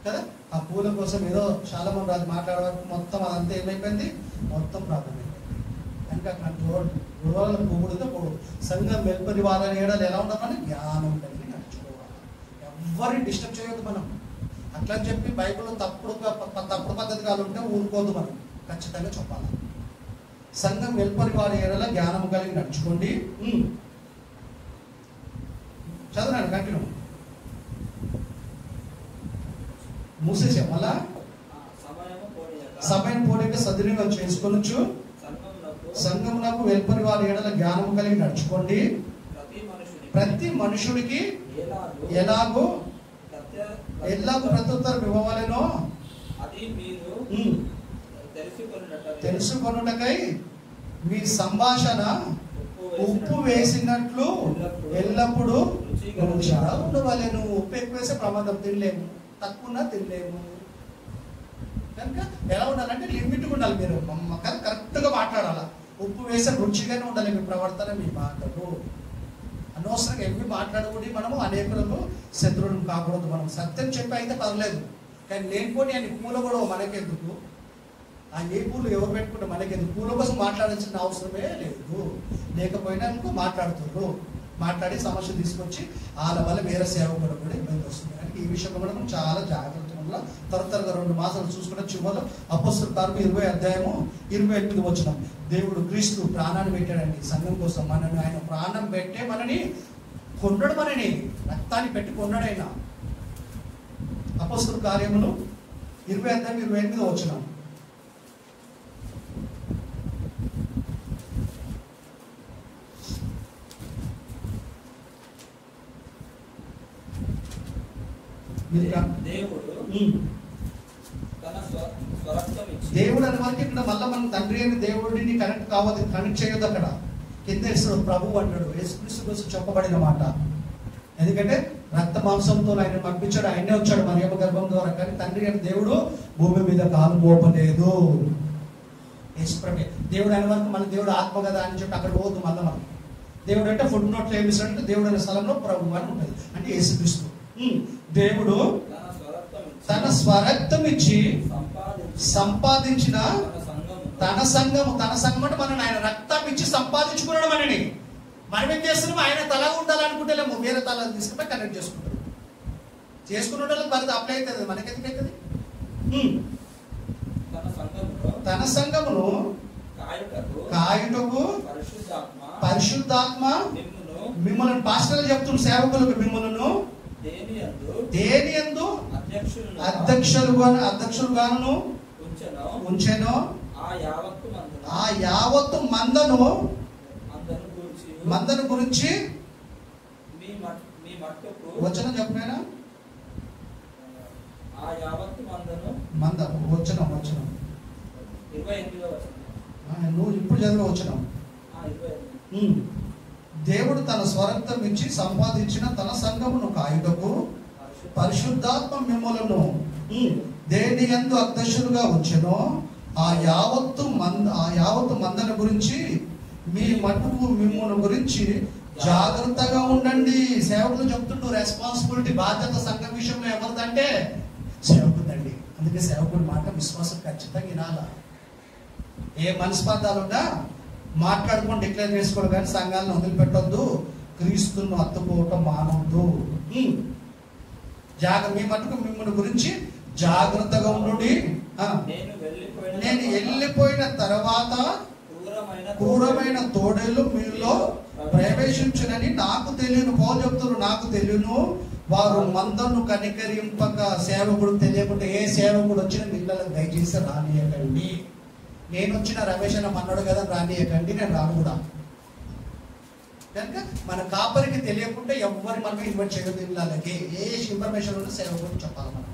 కదా. ఆ పూల కోసం ఏదో చాలా మంది రాజు మాట్లాడేవారు, మొత్తం అదంతా ఏమైపోయింది, మొత్తం ప్రార్థన అయిపోయింది. కనుక అక్కడ గొడవలను పొగుడుతో పొగుడు. సంఘం వెలుపరి వారని ఏడాది ఎలా ఉండాలని జ్ఞానం కలిగి నడుచుకోవాలి. ఎవరిని డిస్టర్బ్ చేయొద్దు మనం. అట్లా అని చెప్పి బైబిల్లో తప్పుడు పద్ధతిగా ఉంటే ఊరుకోదు మనం, ఖచ్చితంగా చెప్పాలి. సంఘం వెలుపరి వారి ఏడల జ్ఞానం కలిగి నడుచుకోండి. చదవండి, కంటిన్యూ. మూసేసాం. మళ్ళా సమయం పోలేక సద్వినియోగం చేసుకొనొచ్చు. సంఘమునకు వెలుపరి వారి ఏడల జ్ఞానం కలిగి నడుచుకోండి. ప్రతి మనుషుడికి ఎలాగో ప్రత్యుత్తరం ఇవ్వవలెనో అది మీరు తెలుసుకొనుటకై మీ సంభాషణ ఉప్పు వేసినట్లు ఎల్లప్పుడూ రుచిగా ఉండవలెను. ఉప్పు ఎక్కువ వేసే ప్రమాదం, తినలేము. తక్కువ తినలేము. కనుక ఎలా ఉండాలంటే లిమిట్గా ఉండాలి. మీరు కరెక్ట్గా మాట్లాడాలా. ఉప్పు వేసే రుచిగానే ఉండాలి మీ ప్రవర్తన, మీ మాటలు. అనవసరంగా ఎన్ని మాట్లాడకూడదు. మనము అనేకులకు శత్రువులను కాకూడదు. మనం సత్యం చెప్పి అయితే పర్లేదు, కానీ లేనిపోని అని పూల కూడా మనకెందుకు, ఆ ఏ పూలు ఎవరు పెట్టుకుంటే మనకెందుకు. పూల కోసం మాట్లాడాల్సిన అవసరమే లేదు. లేకపోయినా అనుకో మాట్లాడుతున్నారు, మాట్లాడి సమస్య తీసుకొచ్చి వాళ్ళ వల్ల వేరే సేవకుడు కూడా ఇబ్బంది వస్తుంది. కానీ ఈ విషయంలో మనం చాలా జాగ్రత్తగా త్వరగా 2 మాసాలు చూసుకున్న చివరిలో అపోస్తలుల కార్యము 20 అధ్యాయము 28 వచనం. దేవుడు క్రీస్తు ప్రాణాన్ని పెట్టాడండి సంఘం కోసం. మనని ఆయన ప్రాణం పెట్టే మనని కొన్నాడు, మనని రక్తాన్ని పెట్టి కొన్నాడు ఆయన. అపోస్తలుల కార్యములు 20 అధ్యాయం 28 వచనం. దేవుడు అనే వరకు ఇక్కడ మళ్ళీ మనం తండ్రి అని దేవుడిని కనెక్ట్ చేయొద్దు. అక్కడ కింద ఇస్తాడు ప్రభు అంటాడు. యేసుక్రీస్తు కోసం చెప్పబడిన మాట. ఎందుకంటే రక్త మాంసంతో ఆయన పంపించాడు, ఆయనే వచ్చాడు మరియమ్మ గర్భం ద్వారా. కానీ తండ్రి అని దేవుడు భూమి మీద కాలు మోపలేదు. యేసుప్రభే దేవుడు అనే వరకు మన దేవుడు ఆత్మ కదా అని చెప్పి అక్కడ పోదు. మళ్ళీ మనం దేవుడు అంటే ఫుడ్ నోట్లో ఏమిస్తాడంటే దేవుడు అనే స్థలంలో ప్రభు అని ఉంటుంది, అంటే యేసుక్రీస్తు. దేవుడు తన స్వరక్తం ఇచ్చి సంపాదించిన తన సంఘం అంటే మనం ఆయన రక్తం ఇచ్చి సంపాదించుకున్నాడు మనని. మనం ఏం చేస్తున్నాం, ఆయన తల ఉండాలనుకుంటే వేరే తలను తీసుకుపోయి కనెక్ట్ చేసుకున్న వాళ్ళకి మరి అప్లై అవుతుంది, మనకెందుకు అవుతుంది. తన సంఘమును కాయుటకు పరిశుద్ధాత్మ మిమ్మల్ని పాస్టర్లు చెప్తున్న సేవకులకు మిమ్మల్ని దేని యందు అధ్యక్షులుగాను ఉంచెను. ఆ యావత్తు మందను గురించి వచనం చెప్పినా మంద వచనం నువ్వు ఇప్పుడు చదివే వచనం. దేవుడు తన స్వరక్తం ఇచ్చి సంపాదించిన తన సంఘమును కాయుటకు పరిశుద్ధాత్మ మిమ్మలను దేని యందు అధ్యక్షులుగా ఉంచెనో ఆ యావత్తు మందను గురించి మీ మటుకు మిమ్మల్ని గురించి జాగ్రత్తగా ఉండండి. సేవకులు చెప్తుంటూ రెస్పాన్సిబిలిటీ, బాధ్యత సంఘం విషయంలో ఎవరిదంటే సేవకుడండి. అందుకే సేవకుడి మాట విశ్వాసం ఖచ్చితంగా వినాల. ఏ మనస్పార్థాలున్నా మాట్లాడుకొని డిక్లేర్ చేసుకోవడం, కానీ సంఘాలను వదిలిపెట్టొద్దు. క్రీస్తును అత్తుకోవటం మానవద్దు. మీ మటుకు మిమ్మల్ని గురించి జాగ్రత్తగా ఉండండి. నేను వెళ్ళిపోయిన తర్వాత క్రూరమైన తోడేళ్ళు మీలో ప్రవేశించునని నాకు తెలియను. పౌలు చెప్తున్నారు, నాకు తెలియను. వారు మందను కనికరింపక సేవకుడు తెలియకుండా ఏ సేవకుడు వచ్చిన పిల్లలకు దయచేసి రానియకండి. నేను వచ్చిన రమేష్ అన్న అన్నాడు కదా రానియకండి, నేను రాను కూడా. కనుక మన కాపరికి తెలియకుండా ఎవరి మనం ఇన్వైట్ చేయదు. ఇళ్ళకి ఏ ఇన్ఫర్మేషన్ ఉంటే సేవకుడు చెప్పాలి మనం.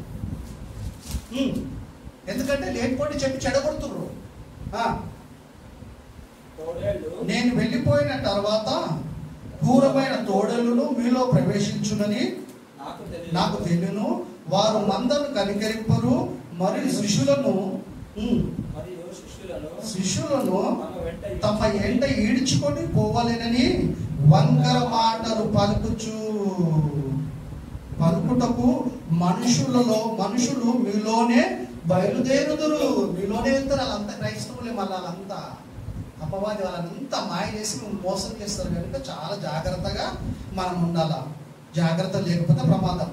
ఎందుకంటే లేనిపోటీ చెప్పి చెడగొడుతుర్రు. నేను వెళ్ళిపోయిన తర్వాత క్రూరమైన తోడేళ్ళు మీలో ప్రవేశించునని నాకు తెలియను. వారు మందను కనికరింపరు, మరియు శిష్యులను తమ ఎంట ఈడ్చుకొని పోవాలేనని వంకర మాటలు పలుకుటకు మనుషులు మీలోనే బయలుదేరుదురు. మీలోనే వెళ్తారు. వాళ్ళంతా క్రైస్తవులే. మళ్ళీ వాళ్ళంతా అపవాది వాళ్ళంతా మాయ చేసి మోసం చేస్తారు కనుక చాలా జాగ్రత్తగా మనం ఉండాలా. జాగ్రత్త లేకపోతే ప్రమాదం.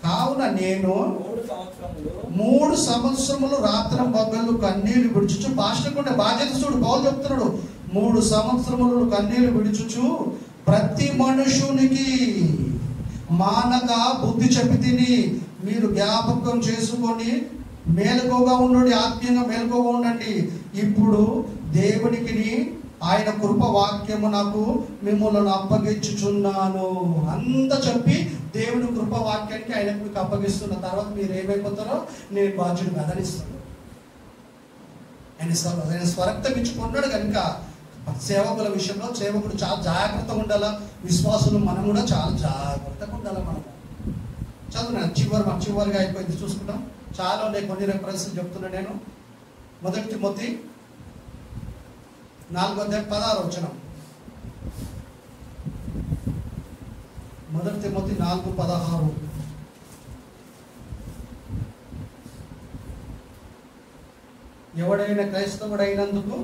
కావున నేను 3 సంవత్సరములు రాత్రం పగళ్ళు కన్నీళ్లు విడుచుచు పాస్టర్కుండే బాధ్యత చూడు. పౌలు చెప్తున్నాడు 3 సంవత్సరములు కన్నీళ్లు విడుచుచు ప్రతి మనుషునికి మానక బుద్ధి చెప్పి తిని మీరు జ్ఞాపకం చేసుకొని మేలుకోగా ఉండండి. ఆత్మీయంగా మేలుకోగా ఉండండి. ఇప్పుడు దేవునికి ఆయన కృప వాక్యము నాకు మిమ్మల్ని అప్పగించుచున్నాను అంత చెప్పి దేవుని కృప వాక్యానికి ఆయనకు మీకు అప్పగిస్తున్న తర్వాత మీరు ఏమైపోతారో నేను బాధ్యుడు గదనిస్తాను. ఆయన స్వరక్తం ఇచ్చుకున్నాడు కనుక సేవకుల విషయంలో సేవకుడు చాలా జాగ్రత్తగా ఉండాలా. విశ్వాసులు మనం కూడా చాలా జాగ్రత్తగా ఉండాలా. మనం చదువు చివరిగా అయిపోయింది చూసుకుంటాం. చాలా ఉన్నాయి. కొన్ని రెఫరెన్స్లు చెప్తున్నా నేను. 1 తిమోతి 4:16 1 తిమోతి 4:16 ఎవడైనా క్రైస్తవుడైనందుకు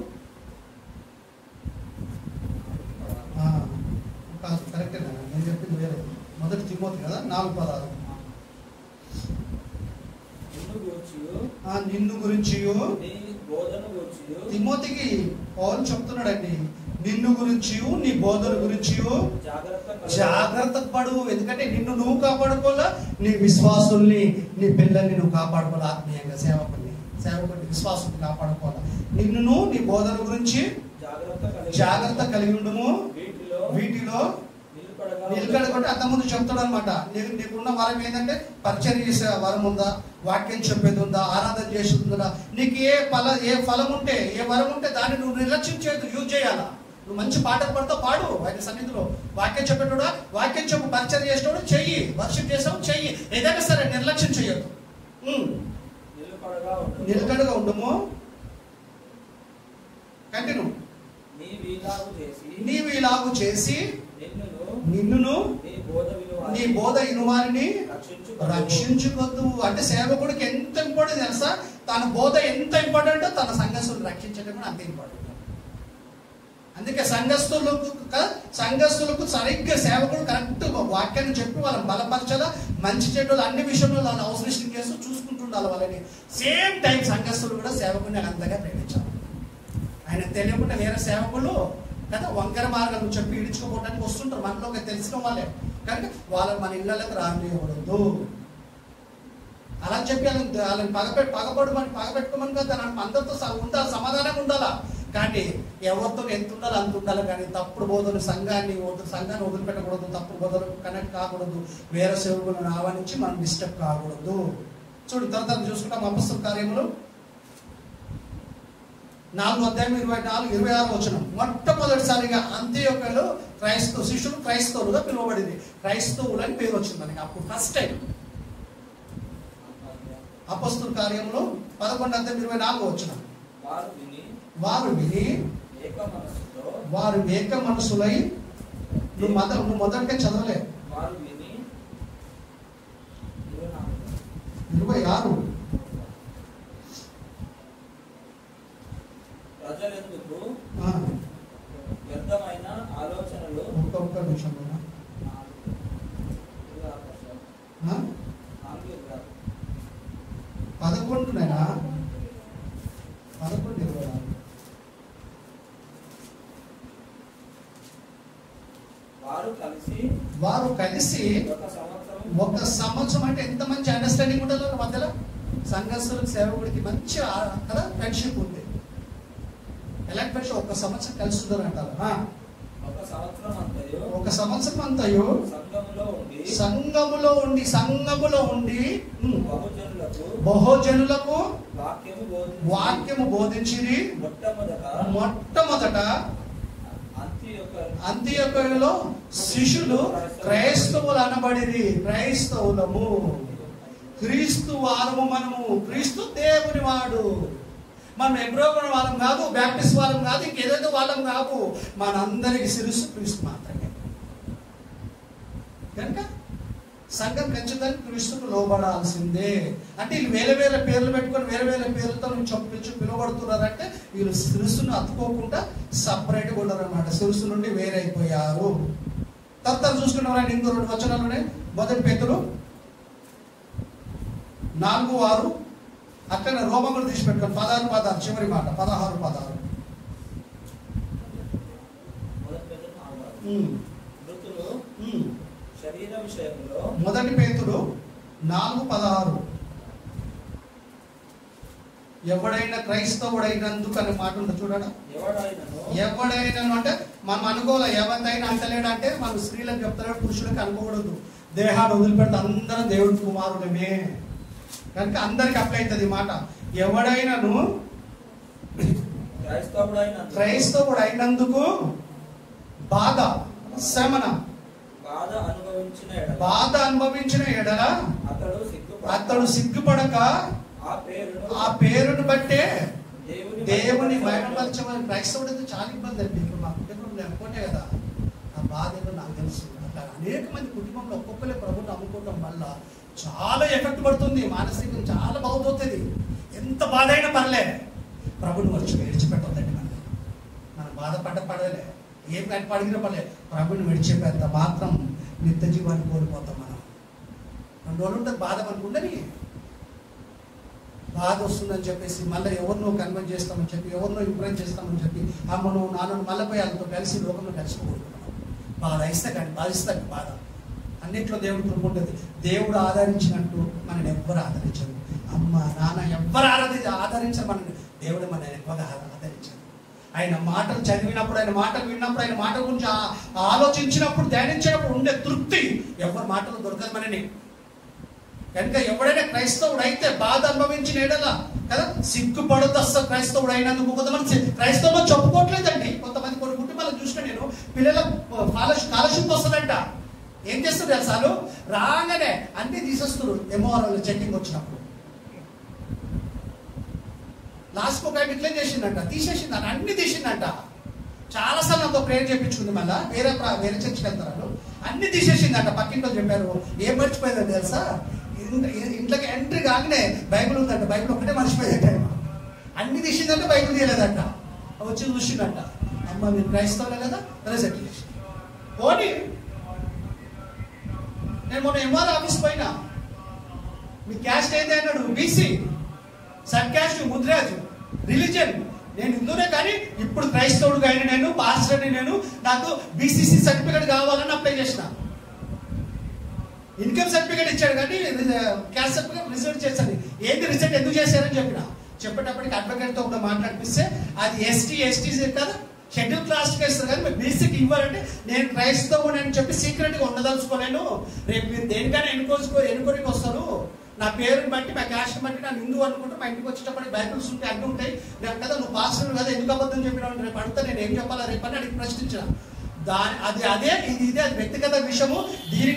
కరెక్టేనా నేను చెప్పింది వేరే. 1 తిమోతి కదా 4:16 నిన్ను గురించి తిమోతికి పౌలు చెప్తున్నాడండి. నిన్ను గురించి నీ బోధన గురించి జాగ్రత్త పడు. ఎందుకంటే నిన్ను నువ్వు కాపాడుకోవాలా, నీ విశ్వాసుల్ని నీ పిల్లల్ని నువ్వు కాపాడుకోవాలి. ఆత్మీయంగా సేవకుని విశ్వాసుని కాపాడుకోవాలి. నిన్ను నీ బోధన గురించి జాగ్రత్త కలిగి ఉండము. వీటిలో నిలకడగొట్టి అంతకుముందు చెప్తాడు అనమాట. నీకున్న వరం ఏంటంటే పరిచయం చేసే వరం ఉందా, వాక్యం చెప్పేది ఉందా, ఆరాధన చేసేది ఉందా, నీకు ఏ ఫలం ఉంటే ఏ వరం ఉంటే దాన్ని నువ్వు నిర్లక్ష్యం యూజ్ చేయాలా. నువ్వు మంచి పాటలు పడతావు, పాడు ఆయన సన్నిధిలో. వాక్యం చెప్పేటోడా వాక్యం చెప్పు, పరిచయం చేసేటోడు చెయ్యి, వర్షిప్ చేసావు చెయ్యి, ఏదైనా సరే నిర్లక్ష్యం చేయొద్దు. నిలకడగా ఉండము. కంటిన్యూ. నీవు ఇలాగు చేసి నిన్ను నీ బోధ ఇనువారిని రక్షించుకోద్దు. అంటే సేవకుడికి ఎంత ఇంపార్టెంట్ తెలుసా? తన బోధ ఎంత ఇంపార్టెంట్, తన సంఘస్థులను రక్షించడం కూడా అంత ఇంపార్టెంట్. అందుకే సంఘస్థులకు సరిగ్గా సేవకుడు కరెక్ట్ వాక్యాన్ని చెప్పి వాళ్ళని బలపరచాలా. మంచి చెడ్డలు అన్ని విషయంలో వాళ్ళని అవసరం చేస్తూ చూసుకుంటుండాలి వాళ్ళని. సేమ్ టైం సంఘస్థులు కూడా సేవకుడిని అంతగా ప్రేమించాలి. ఆయన తెలియకుండా వేరే సేవకులు కదా వంకర మార్గాలు చెప్పి ఇడుచుకోవడానికి వస్తుంటారు. మనలోకి తెలిసిన వాళ్ళే కనుక వాళ్ళని మన ఇళ్ళకి రానివ్వకూడదు. అలా చెప్పి వాళ్ళని పగబెట్టుకోమని కదా అందరితో ఉండాలి, సమాధానంగా ఉండాలా. కానీ ఎవరితో ఎంత ఉండాలో అంత ఉండాలి. కానీ తప్పుడు బోధలు సంఘాన్ని వదిలిపెట్టకూడదు. తప్పుడు బోధలు కనెక్ట్ కాకూడదు. వేరే సేవకులను ఆహ్వానించి మనం డిస్టర్బ్ కాకూడదు. చూడు తర్వాత చూసుకుంటాం. అపొస్తలుల కార్యములు 4:24-26 మొట్టమొదటిసారిగా అంత్యోక్యలో శిష్యులు క్రైస్తవులుగా పిలువబడింది. క్రైస్తవులు అని పేరు వచ్చింది మనకి అప్పుడు ఫస్ట్ టైం. అపొస్తలుల కార్యములు 11:24 వారు విని వారు ఏక మనసులై నువ్వు మొదటిగా చదవలే 26 ప్రజలెందుకు వ్యర్థమైన ఆలోచనలు ఒక్క నిమిషం 11:26 వారు కలిసి ఒక సంవత్సరం అంటే ఎంత మంచి అండర్స్టాండింగ్ ఉంటుందో మధ్యలో సంఘస్థులకు సేవకుడికి మంచి కదా ఫ్రెండ్షిప్ ఉంది. ఎలాంటి ఫ్రెండ్షిప్? ఒక సంవత్సరం కలిసి ఉందని అంటారు. ఒక సంవత్సరం అంతయు సంఘములో ఉండి బహుజనులకు వాక్యము బోధించిరి. మొట్టమొదట అంతియొకయలో శిష్యులు క్రైస్తవులు అనబడిరి. క్రైస్తవులము, క్రీస్తు వారము, మనము క్రీస్తు దేవుని వాడు. మనం ఎబ్రోగణ వాళ్ళం కాదు, బ్యాప్టిస్ట్ వాళ్ళం కాదు, ఇంకేదేదో వాళ్ళం కాదు. మనందరికి శిరస్సు క్రీస్తు మాత్రమే. కనుక సంఘం ఖచ్చితంగా క్రీస్తుకు లోబడాల్సిందే. అంటే వీళ్ళు వేరే వేరే పేర్లు పెట్టుకొని వేరే వేరే పేర్లతో పిలిచి పిలువబడుతున్నారంటే వీళ్ళు శిరస్సును అతుకోకుండా సపరేట్గా ఉండరు అన్నమాట. శిరస్సు నుండి వేరైపోయారు. తర్వాత చూసుకున్నారండి ఇంకో 2 వచనాలునే. మొదటి పేతురు 4:6. అట్లనే రోమములు తీసి పెట్టుకోండి. 16 చివరి మాట 16. మొదటి పేతురు 4:16. ఎవడైనా క్రైస్తవుడైనందుకు అనే మాట ఉంటుంది చూడడా. ఎవడైనా అంటే మనం అనుకోలే, ఎవరిదైనా అంటలేడంటే మనం స్త్రీలకు చెప్తాడు, పురుషులకు అనుకోకూడదు. దేహాన్ని వదిలిపెడితే అందరం దేవుడి కుమారులమే. కనుక అందరికి అప్లై అవుతుంది ఈ మాట. ఎవడైనాను క్రైస్తవుడైనందుకు బాధ, శ్రమన, బాధ అనుభవించిన ఎడల అతడు సిగ్గుపడక ఆ పేరును బట్టే దేవుని మహిమపరచమని. క్రైస్తవుడు చాలా ఇబ్బంది అండి. ఇప్పుడు మా కుటుంబంలో లేకపోతే కదా ఆ బాధ ఏదో నాకు తెలుసు. అట్లా అనేక మంది కుటుంబంలో ఒక్కొక్కరే ప్రభుత్వం నమ్ముకోవడం వల్ల చాలా ఎఫెక్ట్ పడుతుంది. మానసికంగా చాలా బాగుపోతుంది. ఎంత బాధ అయినా పర్లే, ప్రభుని విడిచిపెట్టొద్దండి. మనం పడలే, ఏం పడిగిన పర్లే, ప్రభుని విడిచిపెడతా మాత్రం నిత్య జీవాన్ని కోల్పోతాం. మనం 2 రోజులు ఉంటుంది బాధ. మనకు ఉండని బాధ వస్తుందని చెప్పేసి మళ్ళీ ఎవరినో కన్వర్ట్ చేస్తామని చెప్పి, ఎవరినో ఇంప్రెస్ చేస్తామని చెప్పి అమ్మను నాన్నను మళ్ళీ పోయి వాళ్ళతో కలిసి లోకంలో కలిసిపోతున్నాం. బాధ ఇస్తే కానీ బాధిస్తాను. బాధ అన్నింటిలో దేవుడు కృప ఉంటుంది. దేవుడు ఆదరించినట్టు మనని ఎవ్వరు ఆదరించరు. అమ్మ నాన్న ఎవ్వరు ఆదరించరు మనని. దేవుడు మనని ఎక్కువగా ఆదరించారు. ఆయన మాటలు చదివినప్పుడు, ఆయన మాటలు విన్నప్పుడు, ఆయన మాటల గురించి ఆలోచించినప్పుడు, ధ్యానించినప్పుడు ఉండే తృప్తి ఎవరి మాటలు దొరకదు మనని. కనుక ఎవడైనా క్రైస్తవుడు అయితే బాధ అనుభవించిన ఎడలా కదా సిగ్గుపడద్దు. అస్సలు క్రైస్తవుడు అయినందుకు కొంతమంది క్రైస్తవులు చెప్పుకోవట్లేదండి. కొంతమంది కొన్ని కుటుంబాలను చూసిన నేను, పిల్లలకు స్కాలర్షిప్ వస్తుందంట. ఏం చేస్తారు తెలుసాలు, రాగానే అన్ని తీసేస్తారు. ఎంఓఆర్ఓ చెకింగ్ వచ్చినప్పుడు లాస్ట్ ఒక ఇట్లా చేసిందంట, తీసేసిందంట, అన్ని తీసిందంట. చాలాసార్లు నాతో ప్రేయర్ చేయించుకుంది. మళ్ళీ వేరే చర్చికి వెళ్తారు, అన్ని తీసేసిందంట. పక్కింట్లో చెప్పారు. ఏం మర్చిపోయిందని తెలుసా, ఇంట్లోకి ఎంట్రీ కాగానే బైబిల్ ఉందంట. బైబిల్ ఒకటే మర్చిపోయేట. అన్ని తీసిందంటే బైబిల్ తీయలేదంట. వచ్చి చూసిందంట. అమ్మ మీరు క్రైస్తవులే కదా, రిజెక్ట్ చేసి పోనీ. నేను మొన్న ఎంఆర్ ఆఫీస్ పోయినా, మీ క్యాస్ట్ ఏంటి అన్నాడు. BC, sub caste, Mudiraju, religion. నేను హిందూనే కానీ ఇప్పుడు క్రైస్తవుడు అయిన నేను, పాస్టర్ని నేను, నాకు బీసీసీ సర్టిఫికేట్ కావాలని అప్లై చేసిన. ఇన్కమ్ సర్టిఫికేట్ ఇచ్చాడు కానీ క్యాస్ట్ సర్టిఫికేట్ రిజల్ట్ చేశాను. ఏంటి రిజల్ట్ ఎందుకు చేశారని చెప్పేటప్పటికి అడ్వకేట్తో కూడా మాట్లాడిపిస్తే అది ఎస్టీ కదా, షెడ్యూల్ క్లాస్కి ఇస్తారు కానీ మీరు బీసీకి ఇవ్వాలంటే నేను క్రైస్తవుని అని చెప్పి సీక్రెట్గా ఉండదలుచుకోలేను. రేపు మీరు దేనికైనా ఎన్నుకోరికి వస్తారు. నా పేరుని బట్టి, మా క్యాస్ట్ని బట్టి నన్ను హిందూ అనుకుంటే మా ఇంటికి వచ్చేటప్పటికి బైబిల్స్ ఉంటాయి, అన్నీ ఉంటాయి. నేను కదా నువ్వు పాస్టర్ కదా, ఎందుకు అబద్ధం చెప్పినావు, రేపు అడుగుతా నేను ఏం చెప్పాలా రేపు అని అడిగి ప్రశ్నించిన. అది ఇదే వ్యక్తిగత విషయము.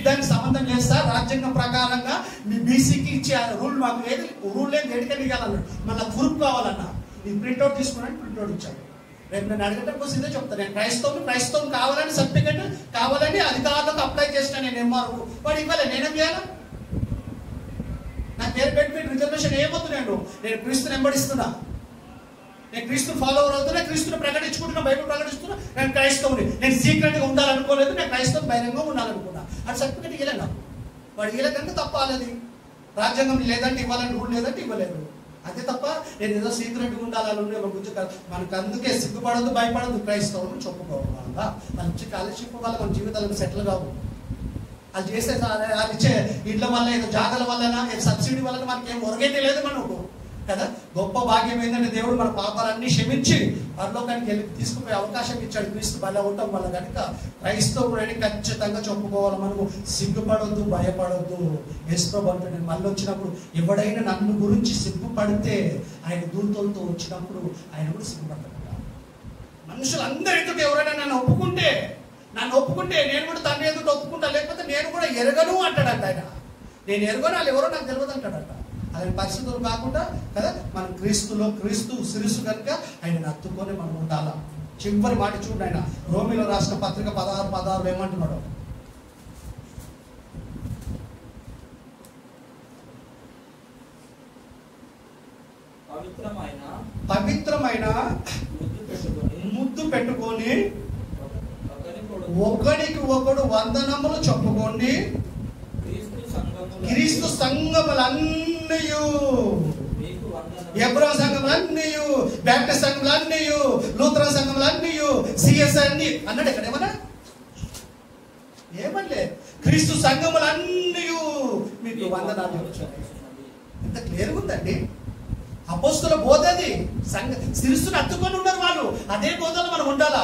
దానికి సంబంధం చేస్తా. రాజ్యాంగం ప్రకారంగా మీ బీసీకి ఇచ్చే రూల్ మాకు లేదు. రూల్ లేదు, దేనికని ఇవ్వాలన్నాడు. మళ్ళీ ప్రూఫ్ కావాలన్నా నేను ప్రింట్అవుట్ తీసుకున్నాను, ప్రింట్అవుట్ ఇచ్చాడు. రేపు నేను అడిగేటప్పుడు ఇదే చెప్తాను. నేను క్రైస్తవం కావాలని సర్టిఫికెట్ కావాలని అధికారులకు అప్లై చేసిన. నేను ఎంఆర్ఓ వాడు ఇవ్వాలి, నేనేం చేయాలి? నా పేరు బెనిఫిట్ రిజర్వేషన్ ఏమొద్దు. నేను క్రీస్తుని వెంబడిస్తున్నా, నేను క్రీస్తుని ఫాలోవర్ అవుతున్నా, క్రీస్తుని ప్రకటించుకుంటున్నా, బైబిల్ ప్రకటిస్తున్నా. నేను క్రైస్తవుని. నేను సీక్రెట్గా ఉండాలనుకోలేదు, నేను క్రైస్తవం బహిరంగంగా ఉండాలనుకున్నా. అది సర్టిఫికెట్ ఇవ్వలేదు నాకు. వాడు ఇవ్వలేదంటే తప్పాలది. రాజ్యాంగం లేదంటే ఇవ్వాలని రూల్ లేదంటే ఇవ్వలేదు. అదే తప్ప నేను ఏదో సీక్రెట్గా ఉండాలని మనకు అందుకే సిగ్గుపడద్దు, భయపడద్దు. క్రైస్తవుని చెప్పుకోవడం వల్ల మంచి స్కాలర్షిప్ వల్ల మన జీవితాలకు సెటిల్ కావు. అది చేసే వాళ్ళు ఇచ్చే ఇళ్ళ వల్ల, ఏదో జాగల వల్ల, సబ్సిడీ వల్ల మనకి ఏం ఒరగేది లేదు. మనకు కదా. గొప్ప భాగ్యం ఏంటంటే దేవుడు మన పాపాలన్నీ క్షమించి పరలోకానికి వెళ్ళి తీసుకుపోయే అవకాశం ఇచ్చాడు క్రీస్తు బలి అవటం వల్ల. కనుక క్రైస్తవుడని ఖచ్చితంగా చెప్పుకోవాలి. మనము సిగ్గుపడొద్దు, భయపడొద్దు. యేసుప్రభు అంటాడు, నేను మళ్ళీ వచ్చినప్పుడు ఎవడైనా నన్ను గురించి సిగ్గుపడితే ఆయన దూతలతో వచ్చినప్పుడు ఆయన కూడా సిగ్గుపడతాడు. మనుషులందరి ఎదుట ఎవరైనా నన్ను ఒప్పుకుంటే నేను కూడా తండ్రి ఎదుట ఒప్పుకుంటా, లేకపోతే నేను కూడా ఎరగను అంటాడంట ఆయన. నేను ఎరగను, వాళ్ళు ఎవరో నాకు తెలియదు అంటాడంట. అలాంటి పరిస్థితులు కాకుండా కదా మనం క్రీస్తు శిరస్సు కనుక ఆయన హత్తుకొని మనం ఉండాలా. చివరి మాట చూడండి, ఆయన రోమిలో రాసిన పత్రిక 16:16 ఏమంటున్నాడు? పవిత్రమైన ముద్దు పెట్టుకొని ఒకరికి ఒకడు వందనములు చెప్పుకోండి. క్రీస్తు సంఘములన్నీ, ఎబ్రోన్ సంఘములన్నీ, బ్యాప్టిస్ట్ సంఘములన్నీ, లూథరన్ సంఘములన్నీ, సిఎస్ అన్ని అన్నాడు. ఇక్కడ ఏమనలే క్రీస్తు సంఘములన్నీ మీకు వందనాలు. ఎంత క్లియర్గా ఉందండి. అపోస్తుల బోధ అది. శిరస్సును అత్తుకొని ఉన్నారు వాళ్ళు. అదే బోధలో మనం ఉండాలా.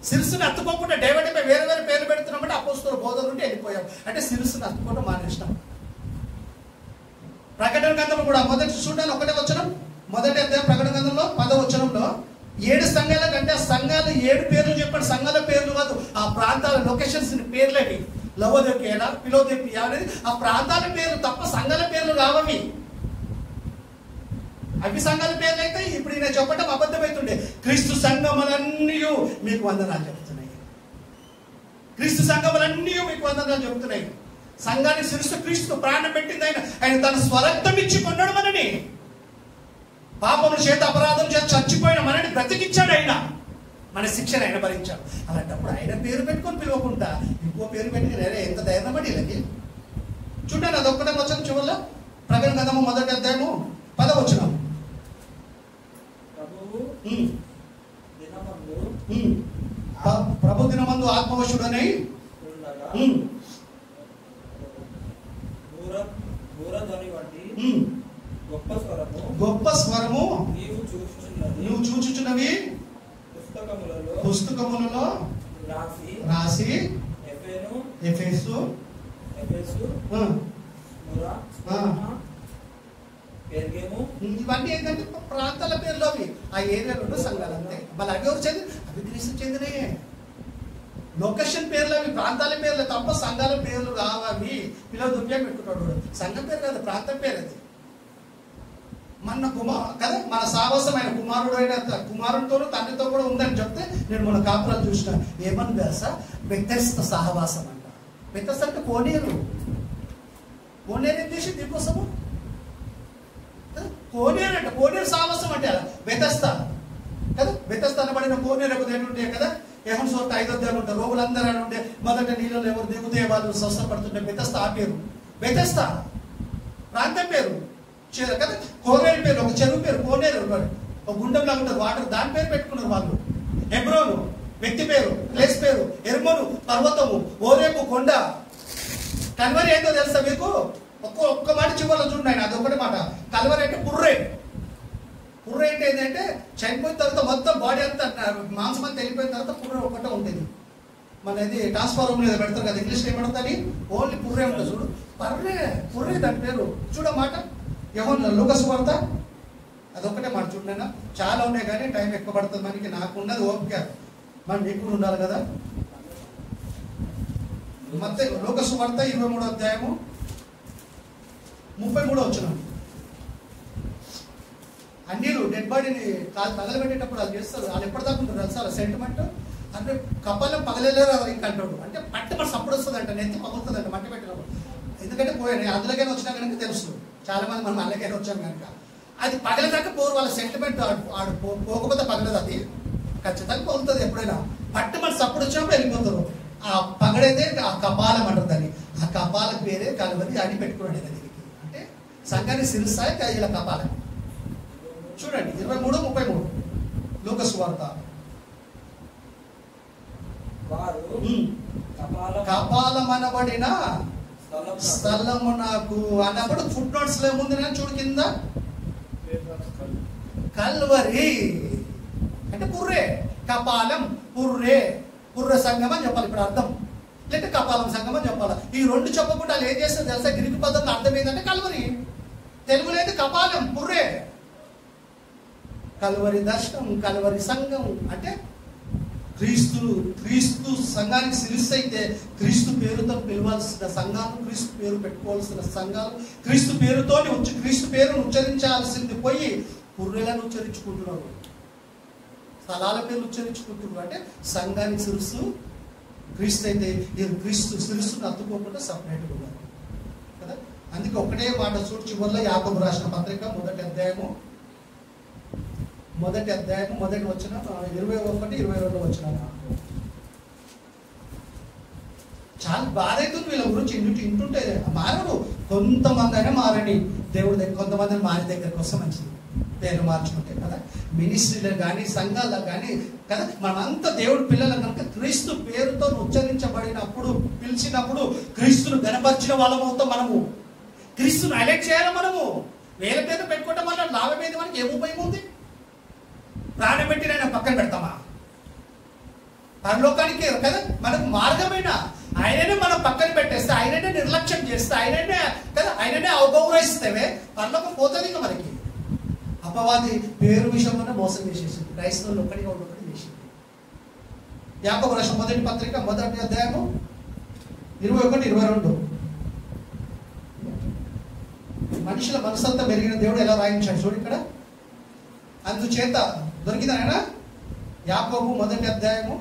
శిరస్సును అత్తుకోకుండా డేవిడ్ వేరే వేరే పేర్లు పెడుతున్నామంటే అపోస్తుల బోధ నుండి వెళ్ళిపోయాం. అంటే శిరస్సును అత్తుకోవడం మానేసినాం. ప్రకటన గ్రంథం కూడా మొదటి చూడండి, 1వ వచనం, మొదటి అధ్యాయం ప్రకటన గ్రంథంలో 10వ వచనంలో 7 సంఘాల కంటే ఆ సంఘాలు 7 పేర్లు చెప్పండి. సంఘాల పేర్లు కాదు, ఆ ప్రాంతాల లొకేషన్స్ పేర్లేవి. లవోదికయ, ఫిలదెల్ఫియా అనేది ఆ ప్రాంతాల పేర్లు తప్ప సంఘాల పేర్లు కావవి. అవి సంఘాల పేర్లు అయితే ఇప్పుడు నేను చెప్పడం అబద్ధమవుతుండే. క్రీస్తు సంఘములన్నీ మీకు వందనాలు చెప్తున్నాయి. క్రీస్తు సంఘములన్నీ మీకు వందనాలు చెప్తున్నాయి. సంఘాన్ని శిరస్సు క్రీస్తు ప్రాణం పెట్టింది ఆయన తన స్వరక్తం ఇచ్చి కొన్నాడు మనని. పాపముల చేత అపరాధం చేత చచ్చిపోయిన మనని బ్రతికిచ్చాడు ఆయన. మన శిక్షణ ఆయన భరించాడు. అలాంటప్పుడు ఆయన పేరు పెట్టుకొని పిలవకుండా ఇంకో పేరు పెట్టుకుని ఎంత ధైర్యం పడి ఇలాగే చూడండి. అదొక్కటే వచనం చివరిలో ప్రకటన గ్రంథము 1వ అధ్యాయము 10వ వచనం. ప్రభు దినమందు ఆత్మవశుడనై గొప్ప స్వరము నువ్వు చూచుచున్నవి పుస్తకములలో రాసి ఎఫెసు ఇవన్నీ ఏంటంటే ప్రాంతాల పేర్లు. అవి ఆ ఏరియాలో సంఘాలు అంతే. మళ్ళీ అవి ఎవరు చెంది అవి క్రీస్తు చెందినయే. లొకేషన్ పేర్లు అవి, ప్రాంతాల పేర్లు తప్ప సంఘాల పేర్లు కావవి. పిల్లలు దుర్గా పెట్టుకుంటాడు. సంఘం పేరు కాదు, ప్రాంతం పేరు అది. మన కదా మన సాహసమైన కుమారుడితోనూ తండ్రితో కూడా ఉందని చెప్తే నేను మన కాపురాలు చూసిన ఏమని తెలుసా, వ్యత్యస్త సహవాసం అంట. వ్యత్యస్త అంటే కోనేరు ఏం చేసి దీనికోసము కోనేరు అంట. కోనేరు సాహసం అంటే అలా వ్యత్యస్త కదా. వ్యత్యస్త అనబడిన కోనేరు ఏంటంటే కదా, యెహోవా సోట 5వ అధ్యాయంలో ఉంటారు. రోగులందరూ అని ఉంటే మొదట నీళ్ళలో ఎవరు దిగుతే వాళ్ళు స్వస్థపడుతుంటే వ్యత్యస్త ఆ పేరు. వ్యత్యస్త ప్రాంతం పేరు కదా. కోనేరు పేరు, ఒక చెరువు పేరు కోనేరు, ఒక గుండంలా ఉంటారు వాటర్, దాని పేరు పెట్టుకున్నారు వాళ్ళు. హెబ్రోను వ్యక్తి పేరు, ప్లేస్ పేరు. ఎర్మోను పర్వతము, ఓరేపు కొండ. కల్వరి ఏంటో తెలుసా మీకు? ఒక్క మాట చివరిలో చూడండి ఆయన, అదొకటి మాట. కల్వరి అంటే పుర్రే అంటే ఏంటంటే చనిపోయిన తర్వాత మొత్తం బాడీ అంతా మాంసం అంతా వెళ్ళిపోయిన తర్వాత పుర్రె ఒకటే ఉంటుంది. మన ఇది ట్రాన్స్ఫార్మర్ మీద పెడతారు కదా, ఇంగ్లీష్లో ఏమడుతుంది, ఓన్లీ పుర్రే ఉంటుంది చూడు. పుర్రే దాని పేరు చూడమాట. యోహాను లూకాసు వార్త అదొక్కటే మాట చూడలేనా. చాలా ఉన్నాయి కానీ టైం ఎక్కువ పడుతుంది మనకి. నాకు ఉన్నది ఓపిక, మనం మీకు కూడా ఉండాలి కదా. మత్తయి లూకాసు వార్త 23వ అధ్యాయము 33వ వచనం. అన్నిలు డెడ్ బాడీని తగలబెట్టేటప్పుడు వాళ్ళు చేస్తారు. వాళ్ళు ఎప్పటిదాకా ఉంటారు తెలుసా సెంటిమెంట్ అంటే కపాలం పగలేరు ఇంకా అంటాడు. అంటే పట్టి మరి సప్పుడు వస్తుంది అంట, నెత్తి పగులుతుంది అంట మట్టి పెట్టినప్పుడు. ఎందుకంటే పోయాను అందులోకైనా వచ్చినా కనుక తెలుసు, చాలా మంది మనం అందులోకైనా వచ్చాం కనుక. అది పగలదాకా పోరు వాళ్ళ సెంటిమెంట్. ఆడు పోకపోతే పగలదు, అది ఖచ్చితంగా పోతుంది ఎప్పుడైనా. పట్టి మరి సప్పుడు వచ్చినప్పుడు వెళ్ళిపోతారు. ఆ పగడైతే ఆ కపాలం అంటారు దాన్ని. ఆ కపాల పేరే కలవది అని పెట్టుకున్నాడు దీనికి. అంటే సంఘాన్ని శిరసాయి ఇలా కపాలం. చూడండి 23:33 లూకాసు వార్త. కపాలమనబడిన స్థలము నాకు అన్నప్పుడు ఫుట్ నోట్స్ లో ఏముంది నేను చూడు కింద కల్వరి అంటే పుర్రే, కపాలం, పుర్రే, పుర్ర సంఘం అని చెప్పాలి ఇప్పుడు అర్థం, లేదంటే కపాలం సంఘం అని చెప్పాలి. ఈ రెండు చెప్పకుండా వాళ్ళు ఏం చేస్తారు తెలుసా? గ్రీకు పదంలో అర్థం ఏంటంటే కల్వరి, తెలుగులో అయితే కపాలం, పుర్రే. కల్వరి దర్శనం, కల్వరి సంఘం అంటే క్రీస్తు సంఘానికి శిరస్సు అయితే క్రీస్తు పేరుతో పిలవాల్సిన సంఘాలు, క్రీస్తు పేరు పెట్టుకోవాల్సిన సంఘాలు, క్రీస్తు పేరుతోని క్రీస్తు పేరును ఉచ్చరించాల్సింది పోయి పుర్రెలను ఉచ్చరించుకుంటున్నారు, స్థలాల పేర్లు ఉచ్చరించుకుంటున్నారు. అంటే సంఘానికి శిరస్సు క్రీస్తు అయితే క్రీస్తు శిరస్సును అత్తుకోకుండా సపరేట్గా ఉన్నారు కదా. అందుకే ఒకటే మాట చూడు, చివరిలో యాకోబు రాసిన పత్రిక మొదటి అధ్యాయము మొదటి వచ్చిన 21-22 వచ్చిన. చాలా బాధ అవుతుంది వీళ్ళ గురించి ఇంటుంటే. మారడు, కొంతమంది అయినా మారని దేవుడి దగ్గర, కొంతమంది మారి దగ్గరకు వస్తే మంచిది, పేరు మార్చుకుంటే కదా. మినిస్ట్రీలో కానీ సంఘాల్లో కానీ కదా, మనంతా దేవుడి పిల్లల కనుక క్రీస్తు పేరుతో ఉచ్చరించబడినప్పుడు, పిలిచినప్పుడు క్రీస్తును గణపరిచిన వాళ్ళం అవుతాం. మనము క్రీస్తును హైలైట్ చేయాలి. మనము వేల పేరు పెట్టుకోవటం వల్ల లాభం ఏది? మనకి ఏం ఉపయోగం ఉంది? ప్రాణం పెట్టి నేను పక్కన పెడతామా? పరలోకానికి కదా మనకు మార్గమైన ఆయననే మనం పక్కన పెట్టేస్తే, ఆయననే నిర్లక్ష్యం చేస్తే, ఆయననే కదా, ఆయననే అవగౌరవిస్తే పరలోకం పోతుంది. ఇంకా మనకి అపవాది పేరు విషయంలోనే మోసం చేసేసింది, క్రైస్తవులు ఒకటి చేసింది. యాకోబు రాసిన మొదటి పత్రిక మొదటి అధ్యాయము 21-22. మనుషుల మనసంతా పెరిగిన దేవుడు ఎలా రాయించాడు చూడు ఇక్కడ. అందుచేత దొరికిందనైనా యాకోబు మొదటి అధ్యాయము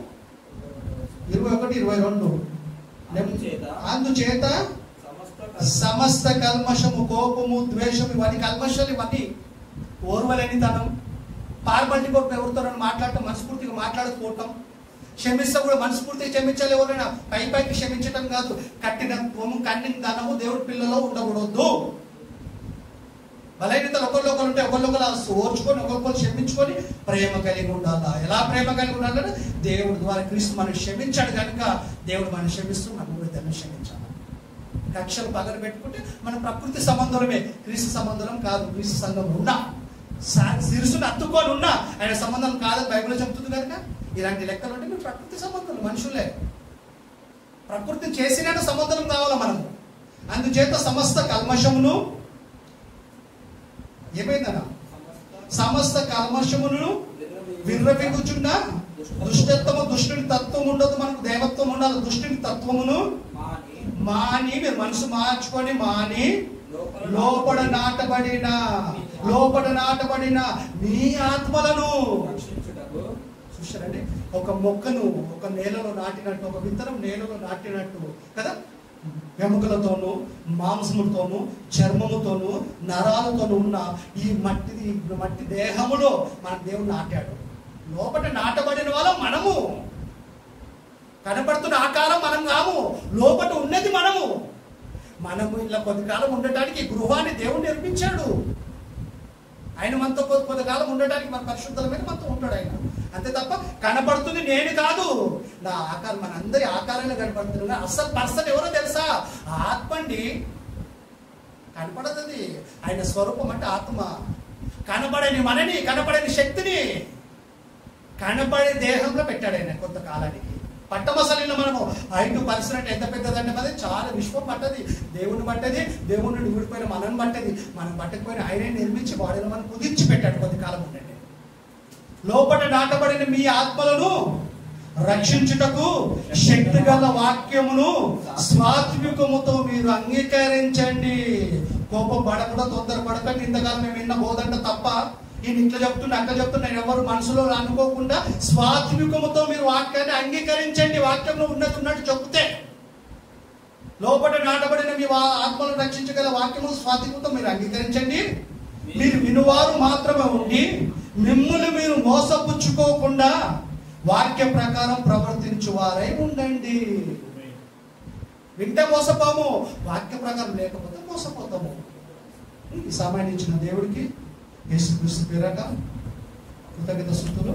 21-22. అందుచేత సమస్త కల్మషము, కోపము, ద్వేషము, ఇవన్నీ కల్మషాలు, ఇవన్నీ ఓర్వలేనితనం, పార్బల్యం కొరకు ఎవరితో మాట్లాడటం, మనస్ఫూర్తిగా మాట్లాడుకోవటం, క్షమిస్తే కూడా మనస్ఫూర్తిగా క్షమించాలి. ఎవరైనా పైకి క్షమించటం కాదు. కట్టినత్వము, కన్నిందనము దేవుడి పిల్లలో ఉండకూడదు. బలహీనతలు ఒకరికొకరు ఉంటే ఒకరికొకరు ఓర్చుకొని ఒకరికొకరు క్షమించుకొని ప్రేమ కలిగి ఉండాలా. ఎలా ప్రేమ కలిగి ఉండాలంటే దేవుడి ద్వారా క్రీస్తు మనం క్షమించాడు కనుక దేవుడు మనం క్షమిస్తూ మనం కూడా దాన్ని క్షమించాలి. కక్షలు పగల పెట్టుకుంటే మన ప్రకృతి సంబంధమే, క్రీస్తు సంబంధం కాదు. క్రీస్తు సంఘం ఉన్నా, శిరసును అత్తుకొని ఉన్నా ఆయన సంబంధం కాదని బైబిల్లో చెప్తుంది కనుక ఇలాంటి లెక్కలు ఉంటే మేము ప్రకృతి సంబంధం, మనుషులే. ప్రకృతిని చేసిన సంబంధం కావాలా మనము. అందుచేత సమస్త కల్మషమును ఏమైందన్నా, సమస్త కల్మషమును విర్రవీగుచున్న దుష్టత్వము, దుష్టుని తత్వం ఉండదు, మనకు దేవత్వం ఉండాలి. దుష్టుని తత్వమును మాని, మీరు మనసు మార్చుకొని మాని లోపల నాటబడిన మీ ఆత్మలను చూసారండి. ఒక మొక్కను ఒక నేలలో నాటినట్టు, ఒక విత్తనం నేలలో నాటినట్టు కదా, వెముకలతోనూ, మాంసములతోనూ, చర్మముతోనూ, నరాలతోనూ ఉన్న ఈ మట్టి దేహములో మన దేవుడు నాటాడు. లోపల నాటబడిన వాళ్ళం మనము. కనపడుతున్న ఆకారం మనం కాము, లోపల ఉన్నది మనము. ఇలా కొద్దికాలం ఉండటానికి గృహాన్ని దేవుడు నిర్మించాడు. ఆయన మనతో కొంతకాలం ఉండటానికి మన పరిశుద్ధమైన మనతో ఉంటాడు ఆయన. అంతే తప్ప కనపడుతుంది నేను కాదు, నా ఆకారం, మన అందరి ఆకారంగా కనపడుతుంది. అసలు పర్సన్ ఎవరో తెలుసా? ఆత్మ అండి. కనపడుతుంది ఆయన స్వరూపం అంటే ఆత్మ. కనపడని మనని, కనపడని శక్తిని కనపడే దేహంలో పెట్టాడు ఆయన కొంతకాలానికి. పట్టమసలిలో మనము 5% ఎంత పెద్దదంటే అది చాలా విశ్వం పట్టది, దేవుని పట్టది, దేవుని నుండి విడిపోయిన మనని పట్టది. మనం పట్టకపోయిన ఆయనే నిర్మించి వాడిని మనం కుదిర్చి పెట్టాడు కొంతకాలం ఉండండి. లోపల నాటబడిన మీ ఆత్మలను రక్షించుటకు శక్తి గల వాక్యమును స్వాత్వికముతో మీరు అంగీకరించండి. కోపం పడకుండా, తొందరపడకండి. ఇంతకాలం మేము విన్న బోధంట తప్ప నేను ఇట్లా చెప్తున్నా అట్లా చెప్తున్నా ఎవరు మనసులో అనుకోకుండా స్వాత్వికముతో మీరు వాక్యాన్ని అంగీకరించండి. వాక్యంలో ఉన్నట్టు చెప్తే లోపల నాటబడిన మీ ఆత్మలను రక్షించగల వాక్యము స్వాత్వికముతో మీరు అంగీకరించండి. మీరు వినువారు మాత్రమే ఉండి మిమ్ములు మీరు మోసపుచ్చుకోకుండా వాక్య ప్రకారం ప్రవర్తించువారై ఉండండి. వింటే మోసపోము, వాక్య ప్రకారం లేకపోతే మోసపోతాము. ఈ సమయాన్ని ఇచ్చిన దేవుడికి యేసుక్రీస్తు పేరట కృతజ్ఞత స్తుతులు.